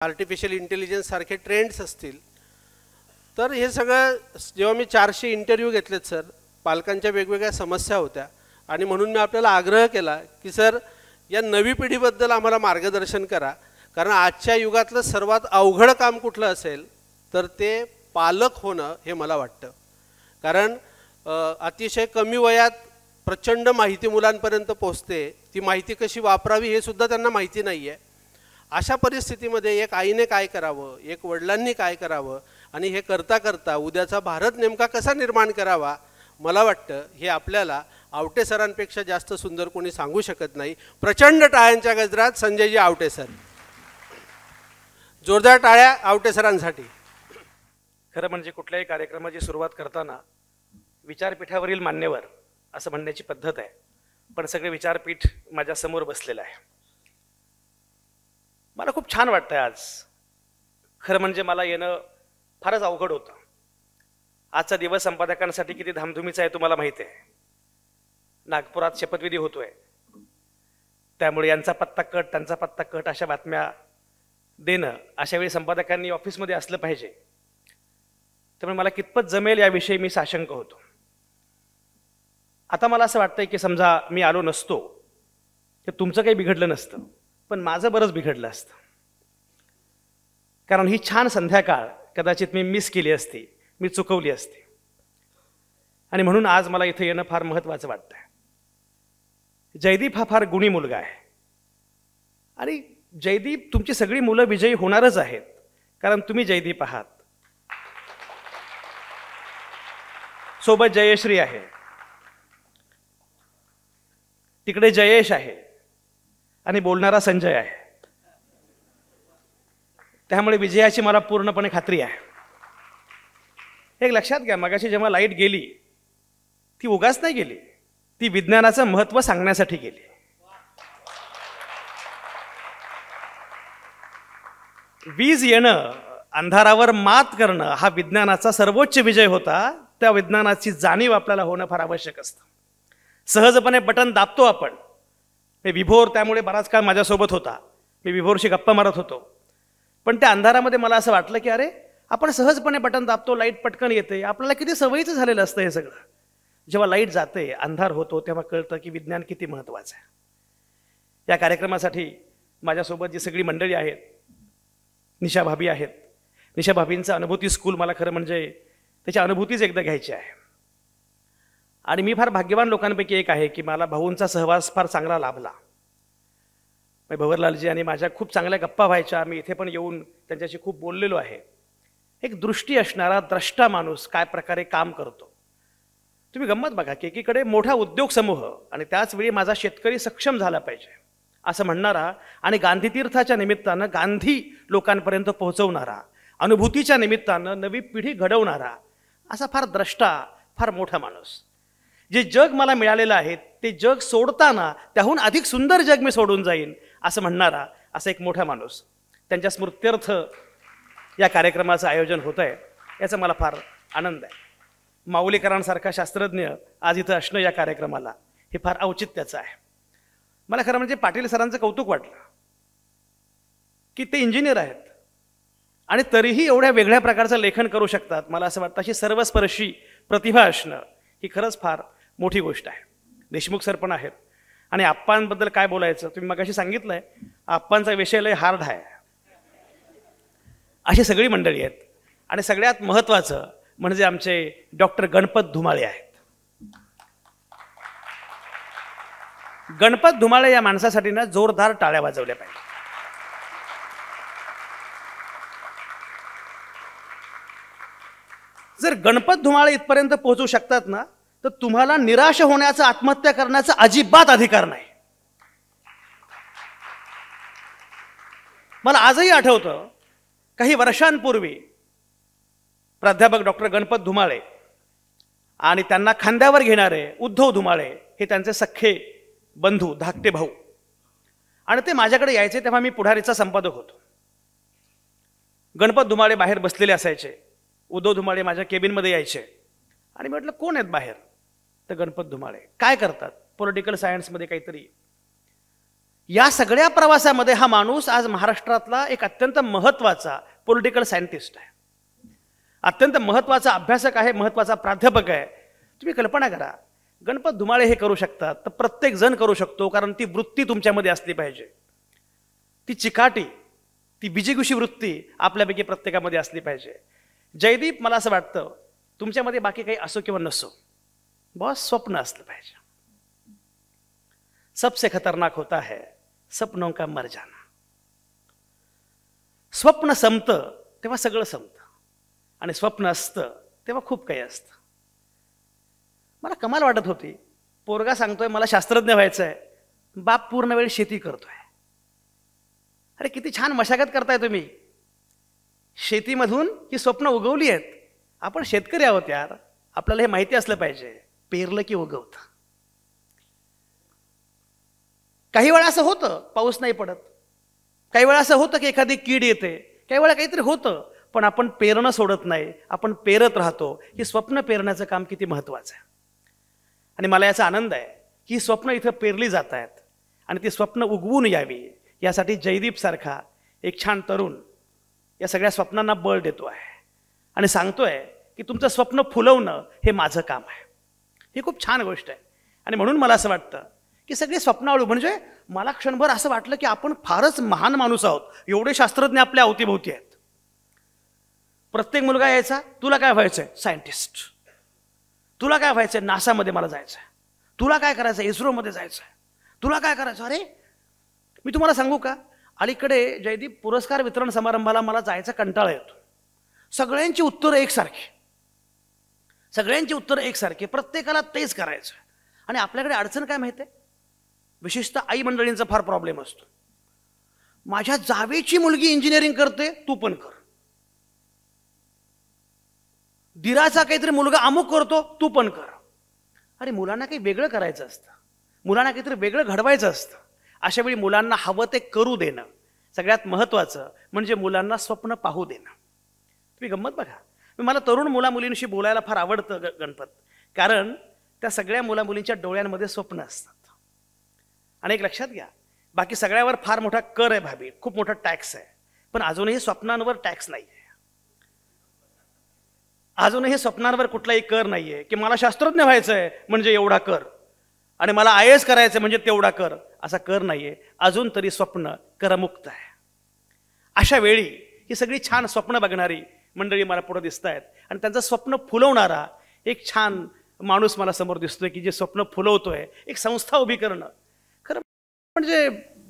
Artificial intelligence सारखे trends असतील तर हे सगळं जेव्हा मी 400 इंटरव्ह्यू घेतलेत सर, पालकांच्या वेगवेगळ्या समस्या होत्या आणि म्हणून मी आपल्याला आग्रह केला की सर या नवी पिढीबद्दल आम्हाला मार्गदर्शन करा, कारण आजच्या युगातलं सर्वात अवघड काम कुठलं असेल तर ते पालक होणं हे मला वाटतं. कारण अतिशय कमी वयात प्रचंड माहिती मुलांपर्यंत पोहोचते, ती माहिती कशी वापरावी हे सुद्धा त्यांना माहिती नाही आहे. अशा परिस्थितीमध्ये एक आईने काय करावं, एक वडिलांनी काय करावं आणि हे करता करता उद्याचा भारत नेमका कसा निर्माण करावा, मला वाटतं हे आपल्याला आवटे सरांपेक्षा जास्त सुंदर कोणी सांगू शकत नाही. प्रचंड टाळ्यांच्या गजरात संजयजी आवटे सर, जोरदार टाळ्या आवटे सरांसाठी. खरं म्हणजे कुठल्याही कार्यक्रमाची सुरुवात करताना विचारपीठावरील मान्यवर असं म्हणण्याची पद्धत आहे, पण सगळे विचारपीठ माझ्यासमोर बसलेलं आहे. मला खूप छान वाटतंय आज. खरं म्हणजे मला येणं फारच अवघड होतं. आजचा दिवस संपादकांसाठी किती धामधुमीचा आहे तुम्हाला माहिती आहे. नागपुरात शपथविधी होतोय, त्यामुळे यांचा पत्ता कट त्यांचा पत्ता कट अशा बातम्या देणं, अशा वेळी संपादकांनी ऑफिसमध्ये असलं पाहिजे. त्यामुळे मला कितपत जमेल याविषयी मी साशंक होतो. आता मला असं वाटतंय की समजा मी आलो नसतो तर तुमचं काही बिघडलं नसतं, पण माझं बरंच बिघडलं असतं. कारण ही छान संध्याकाळ कदाचित मी मिस केली असती, मी चुकवली असती. आणि म्हणून आज मला इथे येणं फार महत्त्वाचं वाटतंय. जयदीप हा फार गुणी मुलगा आहे आणि जयदीप तुमची सगळी मुलं विजयी होणारच आहेत, कारण तुम्ही जयदीप आहात. सोबत जयश्री आहे, तिकडे जयेश आहे आणि बोलणारा संजय आहे. त्यामुळे विजयाची मला पूर्णपणे खात्री आहे. एक लक्षात घ्या, मगाशी जेव्हा लाईट गेली ती उगाच नाही गेली, ती विज्ञानाचं महत्त्व सांगण्यासाठी गेली. वीज येणं, अंधारावर मात करणं हा विज्ञानाचा सर्वोच्च विजय होता. त्या विज्ञानाची जाणीव आपल्याला होणं फार आवश्यक असतं. सहजपणे बटन दाबतो आपण. मी विभोर त्यामुळे बराच काळ माझ्यासोबत होता, मी विभोरशी गप्पा मारत होतो. पण त्या अंधारामध्ये मला असं वाटलं की अरे आपण सहजपणे बटन दाबतो, लाईट पटकन येते. आपल्याला किती सवयीचं झालेलं असतं हे सगळं. जेव्हा लाईट जाते, अंधार होतो, तेव्हा कळतं की विज्ञान किती महत्त्वाचं आहे. या कार्यक्रमासाठी माझ्यासोबत जी सगळी मंडळी आहेत, निशा भाभी आहेत. निशा भाभींचा अनुभूती स्कूल मला खरं म्हणजे त्याच्या अनुभूतीच एकदा घ्यायची आहे. आणि मी फार भाग्यवान लोकांपैकी एक आहे की मला भाऊंचा सहवास फार चांगला लाभला. भवरलालजी आणि माझ्या खूप चांगल्या गप्पा व्हायच्या. मी इथे पण येऊन त्यांच्याशी खूप बोललेलो आहे. एक दृष्टी असणारा द्रष्टा माणूस काय प्रकारे काम करतो. तुम्ही गंमत बघा की एकीकडे मोठा उद्योग समूह आणि त्याच वेळी माझा शेतकरी सक्षम झाला पाहिजे असं म्हणणारा आणि गांधीतीर्थाच्या निमित्तानं गांधी लोकांपर्यंत पोहोचवणारा, अनुभूतीच्या निमित्तानं नवी पिढी घडवणारा असा फार द्रष्टा, फार मोठा माणूस. जे जग मला मिळालेलं आहे ते जग सोडताना त्याहून अधिक सुंदर जग मी सोडून जाईन असं म्हणणारा असा एक मोठा माणूस. त्यांच्या स्मृत्यर्थ या कार्यक्रमाचं आयोजन होतं आहे, याचा मला फार आनंद आहे. माऊलीकरांसारखा शास्त्रज्ञ आज इथं असणं या कार्यक्रमाला हे फार औचित्याचं आहे. मला खरं म्हणजे पाटील सरांचं कौतुक वाटलं की ते इंजिनियर आहेत आणि तरीही एवढ्या वेगळ्या प्रकारचं लेखन करू शकतात. मला असं वाटतं अशी सर्वस्पर्शी प्रतिभा असणं ही खरंच फार मोठी गोष्ट आहे. देशमुख सर पण आहेत आणि आप्पांबद्दल काय बोलायचं, तुम्ही मगाशी सांगितलंय आप्पांचा विषय लय हार्ड आहे. अशी सगळी मंडळी आहेत आणि सगळ्यात महत्त्वाचं म्हणजे आमचे डॉक्टर गणपत धुमाळे आहेत. गणपत धुमाळे या माणसासाठी ना जोरदार टाळ्या वाजवल्या पाहिजे. जर गणपत धुमाळे इथपर्यंत पोहोचू शकतात ना तर तुम्हाला निराश होण्याचा, आत्महत्या करण्याचा अजिबात अधिकार नाही. मला आजही आठवतं काही वर्षांपूर्वी प्राध्यापक डॉक्टर गणपत धुमाळे आणि त्यांना खांद्यावर घेणारे उद्धव धुमाळे हे त्यांचे सख्खे बंधू, धाकटे भाऊ, आणि ते माझ्याकडे यायचे तेव्हा मी पुढारीचा संपादक होतो. गणपत धुमाळे बाहेर बसलेले असायचे, उद्धव धुमाळे माझ्या केबिनमध्ये यायचे आणि म्हटलं कोण आहेत बाहेर? तर गणपत धुमाळे. काय करतात? पॉलिटिकल सायन्समध्ये काहीतरी. या सगळ्या प्रवासामध्ये हा माणूस आज महाराष्ट्रातला एक अत्यंत महत्त्वाचा पॉलिटिकल सायंटिस्ट आहे, अत्यंत महत्त्वाचा अभ्यासक आहे, महत्त्वाचा प्राध्यापक आहे. तुम्ही कल्पना करा, गणपत धुमाळे हे करू शकतात तर प्रत्येक जण करू शकतो, कारण ती वृत्ती तुमच्यामध्ये असली पाहिजे. ती चिकाटी, ती बिजीगुशी वृत्ती आपल्यापैकी प्रत्येकामध्ये असली पाहिजे. जयदीप, मला असं वाटतं तुमच्यामध्ये बाकी काही असो किंवा नसो, बस स्वप्न असलं पाहिजे. सबसे खतरनाक होता है सपनों का मर जाना. स्वप्न संपतं तेव्हा सगळं संपतं, आणि स्वप्न असतं तेव्हा खूप काही असतं. मला कमाल वाटत होती, पोरगा सांगतोय मला शास्त्रज्ञ व्हायचं आहे, बाप पूर्ण वेळ शेती करतोय. अरे किती छान मशागत करताय तुम्ही, शेतीमधून ही स्वप्न उगवली आहेत. आपण शेतकरी आहोत यार, आपल्याला हे माहिती असलं पाहिजे, पेरलं की उगवतं. काही वेळा असं होतं पाऊस नाही पडत, काही वेळा असं होतं की एखादी कीड येते, काही वेळा काहीतरी होतं, पण आपण पेरणं सोडत नाही, आपण पेरत राहतो. ही स्वप्न पेरण्याचं काम किती महत्त्वाचं आहे. आणि मला याचा आनंद आहे की ही स्वप्न इथं पेरली जात आहेत, आणि ती स्वप्न उगवून यावी यासाठी जयदीप सारखा एक छान तरुण या सगळ्या स्वप्नांना बळ देतो आहे आणि सांगतोय की तुमचं स्वप्न फुलवणं हे माझं काम आहे. ही खूप छान गोष्ट आहे. आणि म्हणून मला असं वाटतं की सगळे स्वप्नाळू, म्हणजे मला क्षणभर असं वाटलं की आपण फारच महान माणूस आहोत, एवढे शास्त्रज्ञ आपल्या अवतीभोवती आहेत. प्रत्येक मुलगा यायचा, तुला काय व्हायचंय? सायंटिस्ट. तुला काय व्हायचंय? नासामध्ये मला जायचंय. तुला काय करायचं? इस्रोमध्ये जायचंय. तुला काय करायचं? अरे मी तुम्हाला सांगू का, अलीकडे जयदीप पुरस्कार वितरण समारंभाला मला जायचा कंटाळा येतो. सगळ्यांची उत्तरं एकसारखी, सगळ्यांची उत्तरं एकसारखी, प्रत्येकाला तेच करायचं. आणि आपल्याकडे अडचण काय माहिती आहे, विशेषतः आई मंडळींचा फार प्रॉब्लेम असतो. माझ्या जावेची मुलगी इंजिनिअरिंग करते, तू पण कर. दिराचा काहीतरी मुलगा अमुक करतो, तू पण कर. अरे मुलांना काही वेगळं करायचं असतं, मुलांना काहीतरी वेगळं घडवायचं असतं. अशा वेळी मुलांना हवं ते करू देणं सगळ्यात महत्त्वाचं, म्हणजे मुलांना स्वप्न पाहू देणं. तुम्ही गंमत बघा, मला तरुण मुला मुलींशी बोलायला फार आवडतं गणपत, कारण त्या सगळ्या मुला मुलींच्या डोळ्यांमध्ये स्वप्न असतात. आणि एक लक्षात घ्या, बाकी सगळ्यावर फार मोठा कर आहे भाभी, खूप मोठा टॅक्स आहे, पण अजूनही स्वप्नांवर टॅक्स नाही आहे. अजूनही स्वप्नांवर कुठलाही कर नाही आहे की मला शास्त्रज्ञ व्हायचं आहे म्हणजे एवढा कर, आणि मला IAS करायचं म्हणजे तेवढा कर, असा कर नाही आहे. अजून तरी स्वप्न करमुक्त आहे. अशा वेळी ही सगळी छान स्वप्न बघणारी मंडळी मला पुढे दिसत आहेत, आणि त्यांचं स्वप्न फुलवणारा एक छान माणूस मला समोर दिसतोय की जे स्वप्न फुलवतोय, एक संस्था उभी करणं. खरं म्हणजे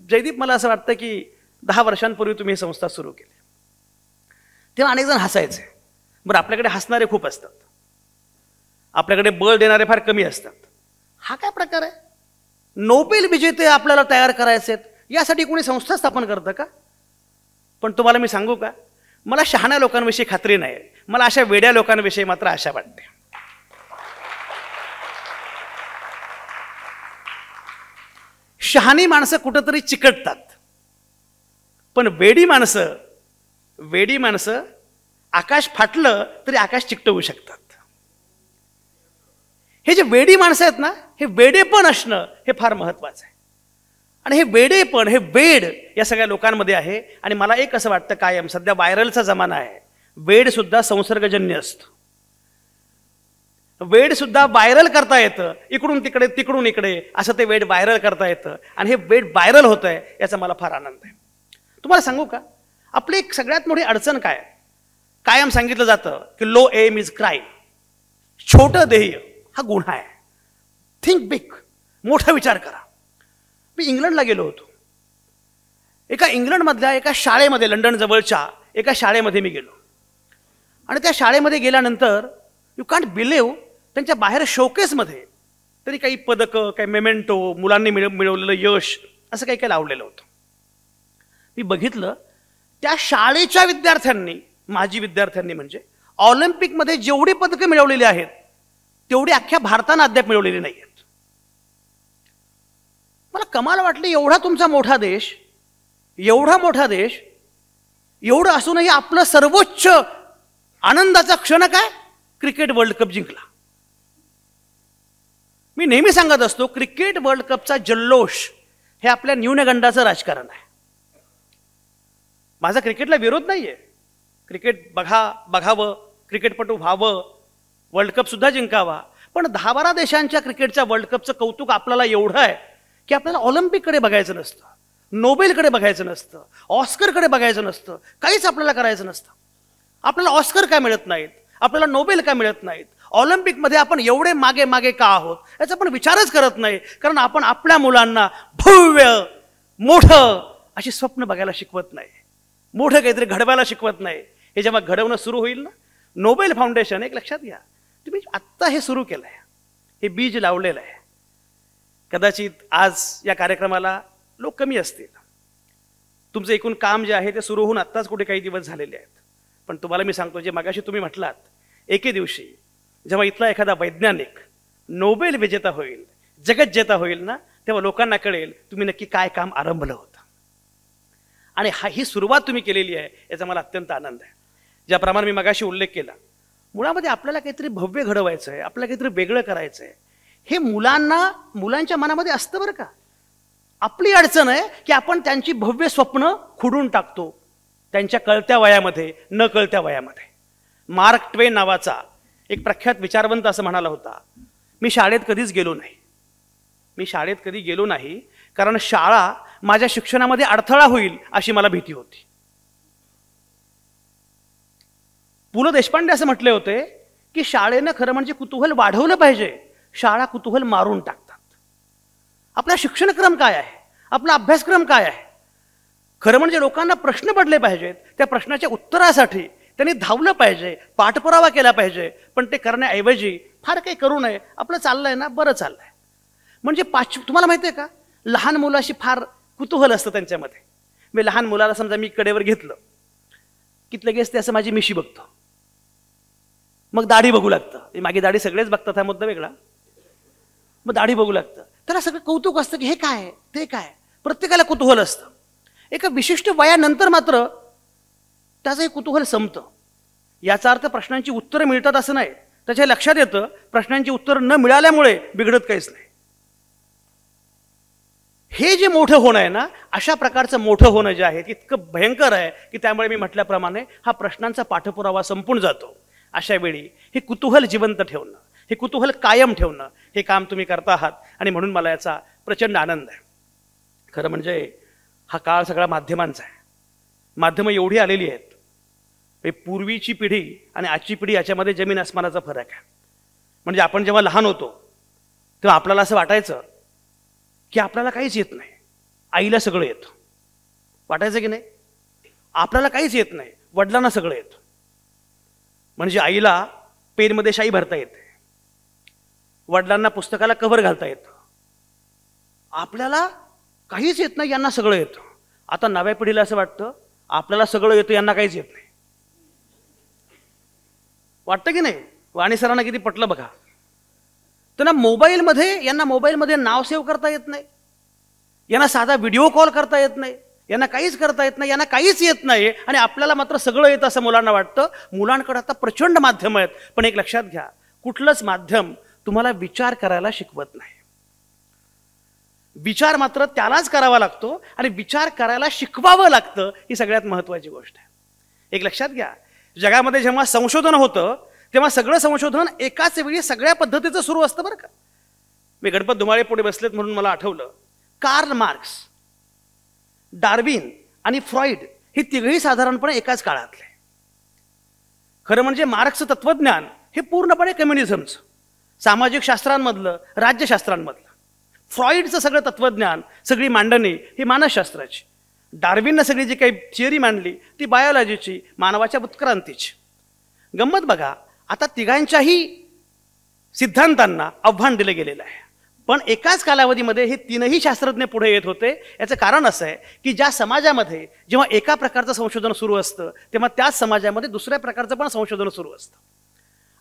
जयदीप, मला असं वाटतं की 10 वर्षांपूर्वी तुम्ही ही संस्था सुरू केली तेव्हा अनेक जण हसायचे. बरं, आपल्याकडे हसणारे खूप असतात, आपल्याकडे बळ देणारे फार कमी असतात. हा काय प्रकार आहे? नोबेल विजेते आपल्याला तयार करायचे आहेत, यासाठी कोणी संस्था स्थापन करतं का? पण तुम्हाला मी सांगू का, मला शहाण्या लोकांविषयी खात्री नाही, मला अशा वेड्या लोकांविषयी मात्र आशा वाटते. शहाणी माणसं कुठंतरी चिकटतात, पण वेडी माणसं आकाश फाटलं तरी आकाश चिकटवू शकतात. हे जे वेडी माणसं आहेत ना, हे वेडेपण असणं हे फार महत्वाचं आहे. आणि हे वेडेपण, हे वेड या सगळ्या लोकांमध्ये आहे. आणि मला एक असं वाटतं, कायम सध्या व्हायरलचा जमाना आहे, वेड सुद्धा संसर्गजन्य असतं. वेड सुद्धा व्हायरल करता येतं, इकडून तिकडे तिकडून इकडे असं ते वेड व्हायरल करता येतं, आणि हे वेड व्हायरल होत आहे याचा मला फार आनंद आहे. तुम्हाला सांगू का, आपली एक सगळ्यात मोठी अडचण काय, कायम सांगितलं जातं की लो एम इज क्राईम. छोटं ध्येय हा गुन्हा आहे. थिंक बिग, मोठा विचार करा. मी इंग्लंडला गेलो होतो, एका इंग्लंडमधल्या एका शाळेमध्ये, लंडन जवळच्या एका शाळेमध्ये मी गेलो. आणि त्या शाळेमध्ये गेल्यानंतर यू कांट बिलीव्ह, त्यांच्या बाहेर शोकेसमध्ये तरी काही पदकं, काही मेमेंटो, मुलांनी मिळवलेलं यश, असं काही काही लावलेलं होतं. मी बघितलं, त्या शाळेच्या विद्यार्थ्यांनी, माजी विद्यार्थ्यांनी म्हणजे, ऑलिम्पिकमध्ये जेवढी पदकं मिळवलेली आहेत तेवढी अख्ख्या भारतानं अद्याप मिळवलेली नाही आहेत. मला कमाल वाटली, एवढा तुमचा मोठा देश, एवढा मोठा देश, एवढं असूनही आपलं सर्वोच्च आनंदाचा क्षण काय, क्रिकेट वर्ल्ड कप जिंकला. मी नेहमी सांगत असतो, क्रिकेट वर्ल्ड कपचा जल्लोष हे आपल्या न्यूनगंडाचं राजकारण आहे. माझा क्रिकेटला विरोध नाहीये. क्रिकेट बघावं, क्रिकेटपटू व्हावं, वर्ल्ड कप सुद्धा जिंकावा. पण 10-12 देशांच्या क्रिकेटच्या वर्ल्ड कपचं कौतुक आपल्याला एवढं आहे की आपल्याला ऑलिम्पिककडे बघायचं नसतं, नोबेलकडे बघायचं नसतं, ऑस्करकडे बघायचं नसतं, काहीच आपल्याला करायचं नसतं. आपल्याला ऑस्कर का मिळत नाहीत, आपल्याला नोबेल का मिळत नाहीत, ऑलिम्पिकमध्ये आपण एवढे मागे मागे का आहोत याचा आपण विचारच करत नाही. कारण आपण आपल्या मुलांना भव्य मोठं अशी स्वप्न बघायला शिकवत नाही, मोठं काहीतरी घडवायला शिकवत नाही. हे जेव्हा घडवणं सुरू होईल ना, नोबेल फाउंडेशन, एक लक्षात घ्या, तुम्ही आत्ता हे सुरू केलं आहे, हे बीज लावलेलं आहे. कदाचित आज या कार्यक्रमाला लोक कमी असतील, तुमचं एकूण काम जे आहे ते सुरू होऊन आत्ताच कुठे काही दिवस झालेले आहेत. पण तुम्हाला मी सांगतो, जे मगाशी तुम्ही म्हटलात, एके दिवशी जेव्हा इथला एखादा वैज्ञानिक नोबेल विजेता होईल, जगज्जेता होईल ना, तेव्हा लोकांना कळेल तुम्ही नक्की काय काम आरंभलं होतं. आणि ही सुरुवात तुम्ही केलेली आहे याचा मला अत्यंत आनंद आहे. ज्याप्रमाणे मी मगाशी उल्लेख केला, मुळामध्ये आपल्याला काहीतरी भव्य घडवायचं आहे, आपल्याला काहीतरी वेगळं करायचं आहे. हे मुलांच्या मनामध्ये असतं बरं का. आपली अडचण आहे की आपण त्यांची भव्य स्वप्न खुडून टाकतो त्यांच्या कळत्या वयामध्ये, न कळत्या वयामध्ये. मार्क ट्वेन नावाचा एक प्रख्यात विचारवंत असं म्हणाला होता, मी शाळेत कधीच गेलो नाही. मी शाळेत कधी गेलो नाही कारण शाळा माझ्या शिक्षणामध्ये अडथळा होईल अशी मला भीती होती. पु ल देशपांडे असं म्हटले होते की शाळेनं खरं म्हणजे कुतूहल वाढवलं पाहिजे, शाळा कुतूहल मारून टाकतात. आपला शिक्षणक्रम काय आहे, आपला अभ्यासक्रम काय आहे, खरं म्हणजे लोकांना प्रश्न पडले पाहिजेत. त्या प्रश्नाच्या उत्तरासाठी त्यांनी धावलं पाहिजे, पाठपुरावा केला पाहिजे. पण ते करण्याऐवजी फार काही करू नये, आपलं चाललंय ना, बरं चाललंय. म्हणजे तुम्हाला माहिती आहे का, लहान मुलाशी फार कुतूहल असतं त्यांच्यामध्ये. मी लहान मुलाला समजा मी कडेवर घेतलं की लगेच ते असं माझी मिशी बघतो, मग दाढी बघू लागतं. मागे दाढी सगळेच बघतात, हा मुद्दा वेगळा. मग दाढी बघू लागतं, त्याला सगळं कौतुक असतं की हे काय ते काय, प्रत्येकाला कुतूहल असतं. एका विशिष्ट वयानंतर मात्र त्याचं हे कुतूहल संपतं. याचा अर्थ प्रश्नांची उत्तरं मिळतात असं नाही. त्याच्या लक्षात येतं प्रश्नांची उत्तरं न मिळाल्यामुळे बिघडत काहीच नाही. हे जे मोठं होणं आहे ना, अशा प्रकारचं मोठं होणं जे आहे इतकं भयंकर आहे की त्यामुळे मी म्हटल्याप्रमाणे हा प्रश्नांचा पाठपुरावा संपून जातो. अशा वेळी हे कुतूहल जिवंत ठेवणं, हे कुतूहल कायम ठेवणं, हे काम तुम्ही करता आहात. आणि म्हणून मला याचा प्रचंड आनंद आहे. खरं म्हणजे हा काळ सगळा माध्यमांचा आहे. माध्यमं एवढी आलेली आहेत, पूर्वीची पिढी आणि आजची पिढी याच्यामध्ये जमीन आसमानाचा फरक आहे. म्हणजे आपण जेव्हा लहान होतो तेव्हा आपल्याला असं वाटायचं की आपल्याला काहीच येत नाही, आईला सगळं येतं. वाटायचं की नाही, आपल्याला काहीच येत नाही, वडिलांना सगळं येतं. म्हणजे आईला पेनमध्ये शाई भरता येते, वडिलांना पुस्तकाला कव्हर घालता येतं, आपल्याला काहीच येत नाही, यांना सगळं येतं. आता नव्या पिढीला असं वाटतं आपल्याला सगळं येतं, यांना काहीच येत नाही. वाटतं की नाही? वाणी सरांना किती पटलं बघा. त्यांना मोबाईलमध्ये नाव सेव्ह करता येत नाही, यांना साधा व्हिडिओ कॉल करता येत नाही, यांना काहीच करता येत नाही, यांना काहीच येत नाही. आणि आपल्याला मात्र सगळं येतं असं मुलांना वाटतं. मुलांकडे आता प्रचंड माध्यम आहेत. पण एक लक्षात घ्या, कुठलंच माध्यम तुम्हाला विचार करायला शिकवत नाही. विचार मात्र त्यालाच करावा लागतो आणि विचार करायला शिकवावं लागतं, ही सगळ्यात महत्त्वाची गोष्ट आहे. एक लक्षात घ्या, जगामध्ये जेव्हा संशोधन होतं तेव्हा सगळं संशोधन एकाच वेळी सगळ्या पद्धतीचं सुरू असतं बरं का. मी गणपत धुमाळे पुढे बसलेत म्हणून मला आठवलं, कार्ल मार्क्स, डार्विन आणि फ्रॉइड हे तिघही साधारणपणे एकाच काळातले. खरं म्हणजे मार्क्सचं तत्वज्ञान हे पूर्णपणे कम्युनिझमचं, सामाजिक शास्त्रांमधलं, राज्यशास्त्रांमधलं. फ्रॉइडचं सगळं तत्वज्ञान, सगळी मांडणी ही मानसशास्त्राची. डार्विननं सगळी जी काही थिअरी मांडली ती बायोलॉजीची, मानवाच्या उत्क्रांतीची. गंमत बघा, आता तिघांच्याही सिद्धांतांना आव्हान दिलं गेलेलं आहे. पण एकाच कालावधीमध्ये हे तीनही शास्त्रज्ञ पुढे येत होते. याचं कारण असं आहे की ज्या समाजामध्ये जेव्हा एका प्रकारचं संशोधन सुरू असतं तेव्हा त्याच समाजामध्ये दुसऱ्या प्रकारचं पण संशोधन सुरू असतं.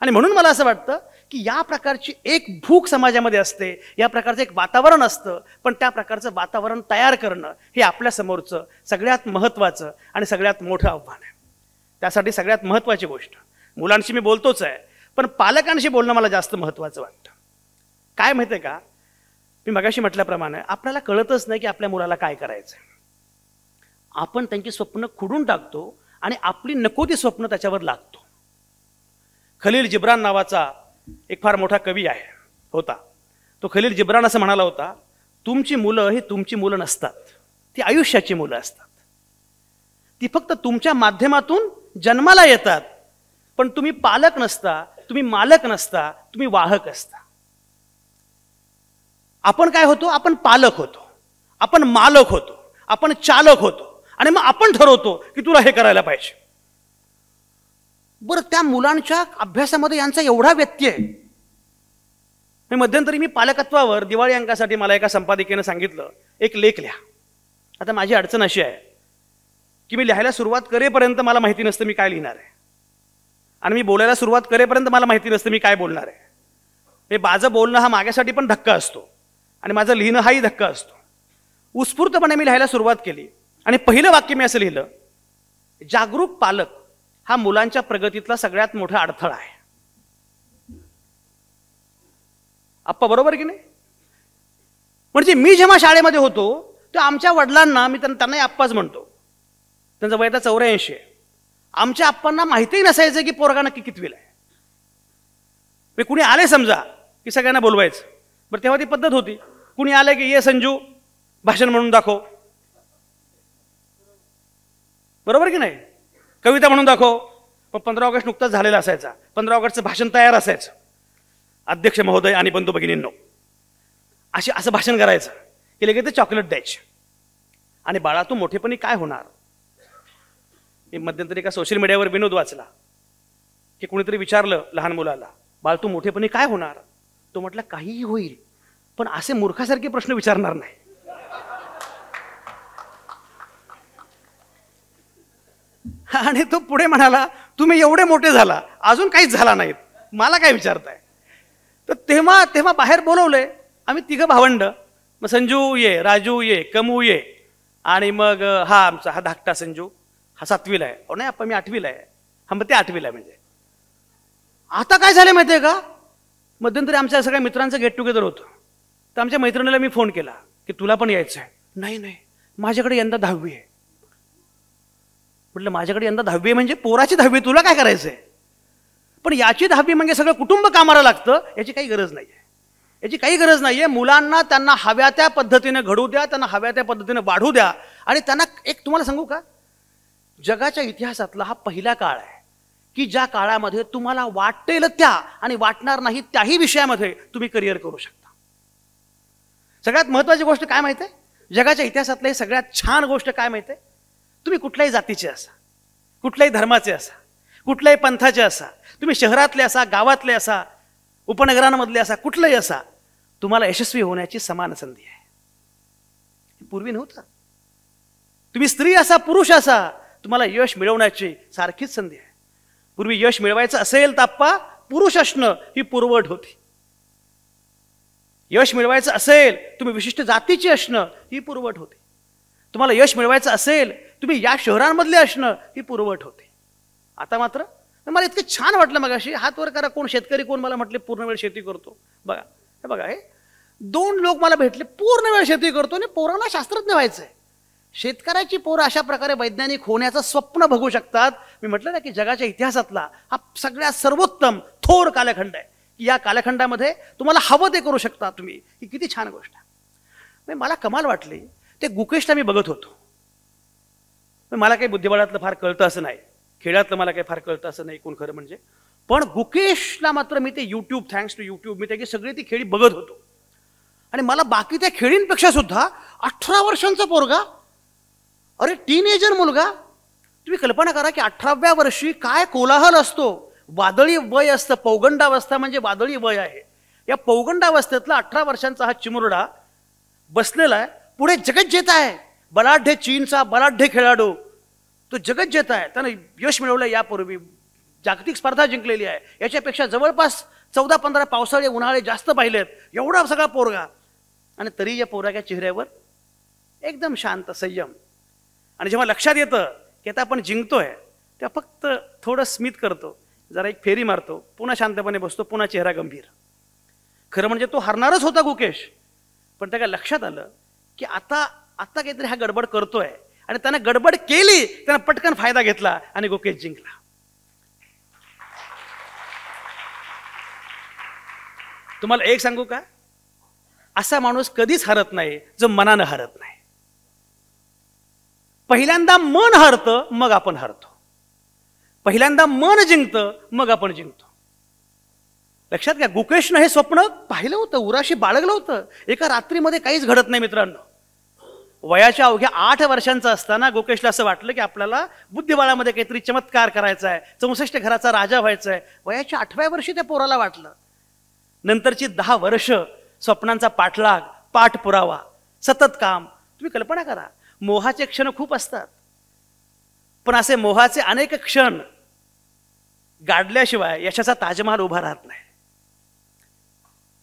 आणि म्हणून मला असं वाटतं की या प्रकारची एक भूक समाजामध्ये असते, या प्रकारचं एक वातावरण असतं. पण त्या प्रकारचं वातावरण तयार करणं हे आपल्यासमोरचं सगळ्यात महत्त्वाचं आणि सगळ्यात मोठं आव्हान आहे. त्यासाठी सगळ्यात महत्त्वाची गोष्ट, मुलांशी मी बोलतोच आहे पण पालकांशी बोलणं मला जास्त महत्त्वाचं वाटतं. काय माहिती आहे का, मी मगाशी म्हटल्याप्रमाणे आपल्याला कळतच नाही की आपल्या मुलाला काय करायचं. आपण त्यांची स्वप्न खुडून टाकतो आणि आपली नको ती स्वप्न त्याच्यावर लागतो. खलील जिब्रान नावाचा एक फार मोठा कवी होता. तो खलील जिब्रान असं म्हणाला होता, तुमची मुलं ही तुमची मुलं नसतात, ती आयुष्याची मुलं असतात. ती फक्त तुमच्या माध्यमातून जन्माला येतात, पण तुम्ही पालक नसता, तुम्ही मालक नसता, तुम्ही वाहक असता. आपण काय होतो? आपण पालक होतो, आपण मालक होतो, आपण चालक होतो आणि मग आपण ठरवतो की तुला हे करायला पाहिजे. बरं, त्या मुलांच्या अभ्यासामध्ये यांचा एवढा व्यत्यय. मध्यंतरी मी पालकत्वावर दिवाळी अंकासाठी मला एका संपादकीने सांगितलं, एक लेख लिहा. आता माझी अडचण अशी आहे की मी लिहायला सुरुवात करेपर्यंत मला माहिती नसतं मी काय लिहिणार आहे, आणि मी बोलायला सुरुवात करेपर्यंत मला माहिती नसतं मी काय बोलणार आहे. हे माझं बोलणं हा माझ्यासाठी पण धक्का असतो आणि माझं लिहिणं हाही धक्का असतो. उत्स्फूर्तपणे मी लिहायला सुरुवात केली आणि पहिलं वाक्य मी असं लिहिलं, जागरूक पालक हा मुलांच्या प्रगतीतला सगळ्यात मोठा अडथळा आहे. आप्पा बरोबर की नाही? म्हणजे मी जेव्हा शाळेमध्ये होतो तेव्हा आमच्या वडिलांना, मी त्यांनाही आप्पाच म्हणतो, त्यांचं वय आता 84 आहे. आमच्या आप्पांना माहितीही नसायचं की पोरगा नक्की कितवीला आहे. कुणी आले समजा की सगळ्यांना बोलवायचं. बरं, तेव्हा ती पद्धत होती, कुणी आले की ये संजू भाषण म्हणून दाखव, बरोबर की नाही? कविता म्हणून दाखव. पण 15 ऑगस्ट नुकताच झालेला असायचा, 15 ऑगस्टचं भाषण तयार असायचं. अध्यक्ष महोदय आणि बंधू भगिनींनो, असं भाषण करायचं की लगेच ते चॉकलेट द्यायचे. आणि बाळा तू मोठेपणी काय होणार? मी मध्यंतरी एका सोशल मीडियावर विनोद वाचला की कुणीतरी विचारलं लहान मुलाला, बाळ तू मोठेपणी काय होणार? तो म्हटला काहीही होईल, पण असे मूर्खासारखे प्रश्न विचारणार नाही. आणि तो पुढे म्हणाला, तुम्ही एवढे मोठे झाला अजून काहीच झाला नाहीत, मला काय विचारताय? तर तेव्हा बाहेर बोलवले आम्ही 3 भावंड. मग संजू ये, राजू ये, कमू ये, आणि मग हा धाकटा संजू हा 7वीला आहे. नाही आपण मी 8वीला आहे. हा मग ते 8वीला आहे. म्हणजे आता काय झालं माहितीये का? मध्यंतरी आमच्या सगळ्या मित्रांचं गेट टुगेदर होतं. तर आमच्या मैत्रिणीला मी फोन केला की तुला पण यायचं आहे? नाही माझ्याकडे यंदा 10वी आहे. म्हटलं माझ्याकडे यंदा 10वी आहे म्हणजे पोराची 10वी, तुला काय करायचंय? पण याची 10वी म्हणजे सगळं कुटुंब कामाला लागतं, याची काही गरज नाहीये. याची काही गरज नाहीये. मुलांना त्यांना हव्या त्या पद्धतीने घडू द्या, त्यांना हव्या त्या पद्धतीने वाढू द्या. आणि त्यांना एक तुम्हाला सांगू का, जगाच्या इतिहासातला हा पहिला काळ आहे की ज्या काळामध्ये तुम्हाला वाटेल त्या आणि वाटणार नाही त्याही विषयामध्ये तुम्ही करिअर करू शकता. सगळ्यात महत्त्वाची गोष्ट काय माहिती आहे? जगाच्या इतिहासातली सगळ्यात छान गोष्ट काय माहिती आहे? तुम्ही कुठल्याही जातीचे असा, कुठल्याही धर्माचे असा, कुठल्याही पंथाचे असा, तुम्ही शहरातले असा, गावातले असा, उपनगरांमधले असा, कुठलंही असा, तुम्हाला यशस्वी होण्याची समान संधी आहे. पूर्वी नव्हतं. तुम्ही स्त्री असा, पुरुष असा, तुम्हाला यश मिळवण्याची सारखीच संधी आहे. पूर्वी यश मिळवायचं असेल तर आप्पा पुरुष असणं ही पूर्वअट होती. यश मिळवायचं असेल तुम्ही विशिष्ट जातीची असणं ही पूर्वअट होती. तुम्हाला यश मिळवायचं असेल तुम्ही या शहरांमधले असणं ही पूर्वअट होती. आता मात्र मला इतकं छान वाटलं. मगाशी हात वर करा कोण शेतकरी, कोण मला म्हटले पूर्ण वेळ शेती करतो. बघा हे बघा, हे 2 लोक मला भेटले, पूर्ण वेळ शेती करतो आणि पोरांना शास्त्रज्ञ व्हायचंय. शेतकऱ्याची पोरं अशा प्रकारे वैज्ञानिक होण्याचं स्वप्न बघू शकतात. मी म्हटलं ना की जगाच्या इतिहासातला हा सगळ्यात सर्वोत्तम थोर कालखंड आहे की या कालखंडामध्ये तुम्हाला हवं ते करू शकता तुम्ही. ही किती छान गोष्ट आहे. मला कमाल वाटली. ते गुकेशला मी बघत होतो. मला काही बुद्धिबळातलं फार कळतं असं नाही, खेळातलं मला काही फार कळतं असं नाही कोण खरं म्हणजे. पण गुकेशला मात्र मी ते यूट्यूब, थँक्स टू यूट्यूब, मी त्याची सगळी ती खेळी बघत होतो. आणि मला बाकी त्या खेळींपेक्षा सुद्धा 18 वर्षांचा पोरगा, अरे टीनेजर मुलगा, तुम्ही कल्पना करा की 18व्या वर्षी काय कोलाहल असतो. वादळी वय असतं, पौगंडावस्था म्हणजे वादळी वय आहे. या पौगंडावस्थेतला 18 वर्षांचा हा चिमुरडा बसलेला आहे, पुढे जगज्जेता आहे, बलाढ्य चीनचा बलाढ्य खेळाडू, तो जगज्जेता आहे. त्यानं यश मिळवलं, यापूर्वी जागतिक स्पर्धा जिंकलेली आहे. याच्यापेक्षा जवळपास 14-15 पावसाळे उन्हाळे जास्त पाहिलेत. एवढा सगळा पोरगा, आणि तरी या पोराच्या चेहऱ्यावर एकदम शांत संयम. आणि जेव्हा लक्षात येतं की आता आपण जिंकतोय तेव्हा फक्त थोडं स्मित करतो, जरा एक फेरी मारतो, पुन्हा शांतपणे बसतो, पुन्हा चेहरा गंभीर. खरं म्हणजे तो हरणारच होता गुकेश, पण त्याला लक्षात आलं की आता काहीतरी हा गडबड करतोय, आणि त्यानं गडबड केली, त्यानं पटकन फायदा घेतला आणि गुकेश जिंकला. तुम्हाला एक सांगू का, असा माणूस कधीच हरत नाही जो मनानं हरत नाही. पहिल्यांदा मन हरतं मग आपण हरतो, पहिल्यांदा मन जिंकतं मग आपण जिंकतो. लक्षात घ्या, गुकेशनं हे स्वप्न पाहिलं होतं, उराशी बाळगलं होतं. एका रात्रीमध्ये काहीच घडत नाही मित्रांनो. वयाच्या अवघ्या 8 वर्षांचा असताना गुकेशला असं वाटलं की आपल्याला बुद्धिबळामध्ये काहीतरी चमत्कार करायचा आहे, 64 घराचा राजा व्हायचा आहे. वयाच्या 8व्या वर्षी त्या पोराला वाटलं. नंतरची 10 वर्ष स्वप्नांचा पाठलाग, पाठपुरावा, सतत काम. तुम्ही कल्पना करा, मोहाचे क्षण खूप असतात, पण असे मोहाचे अनेक क्षण गाडल्याशिवाय यशाचा ताजमहाल उभा राहत नाही.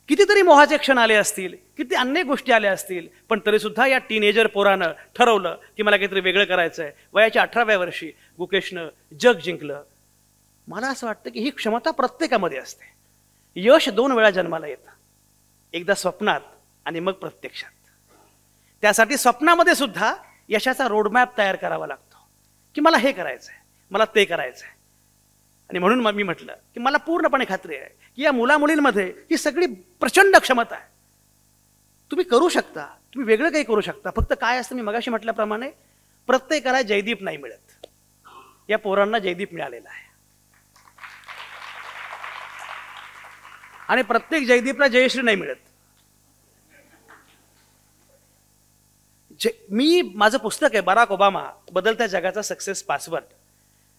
कितीतरी मोहाचे क्षण आले असतील, किती अनेक गोष्टी आल्या असतील, पण तरी सुद्धा या टीनेजर पोरानं ठरवलं की मला काहीतरी वेगळं करायचं आहे. वयाच्या 18व्या वर्षी गुकेशनं जग जिंकलं. मला असं वाटतं की ही क्षमता प्रत्येकामध्ये असते. यश 2 वेळा जन्माला येतं, एकदा स्वप्नात आणि मग प्रत्यक्षात. त्यासाठी स्वप्नामध्ये सुद्धा यशाचा रोडमॅप तयार करावा लागतो की मला हे करायचं आहे, मला ते करायचं आहे. आणि म्हणून मी म्हटलं की मला पूर्णपणे खात्री आहे की या मुलामुलींमध्ये ही सगळी प्रचंड क्षमता आहे. तुम्ही करू शकता, तुम्ही वेगळं काही करू शकता. फक्त काय असतं, मी मगाशी म्हटल्याप्रमाणे प्रत्येकाला जयदीप नाही मिळत. या पोरांना जयदीप मिळालेला आहे, आणि प्रत्येक जयदीपला जयश्री नाही मिळत. माझं पुस्तक आहे बराक ओबामा, बदलत्या जगाचा सक्सेस पासवर्ड.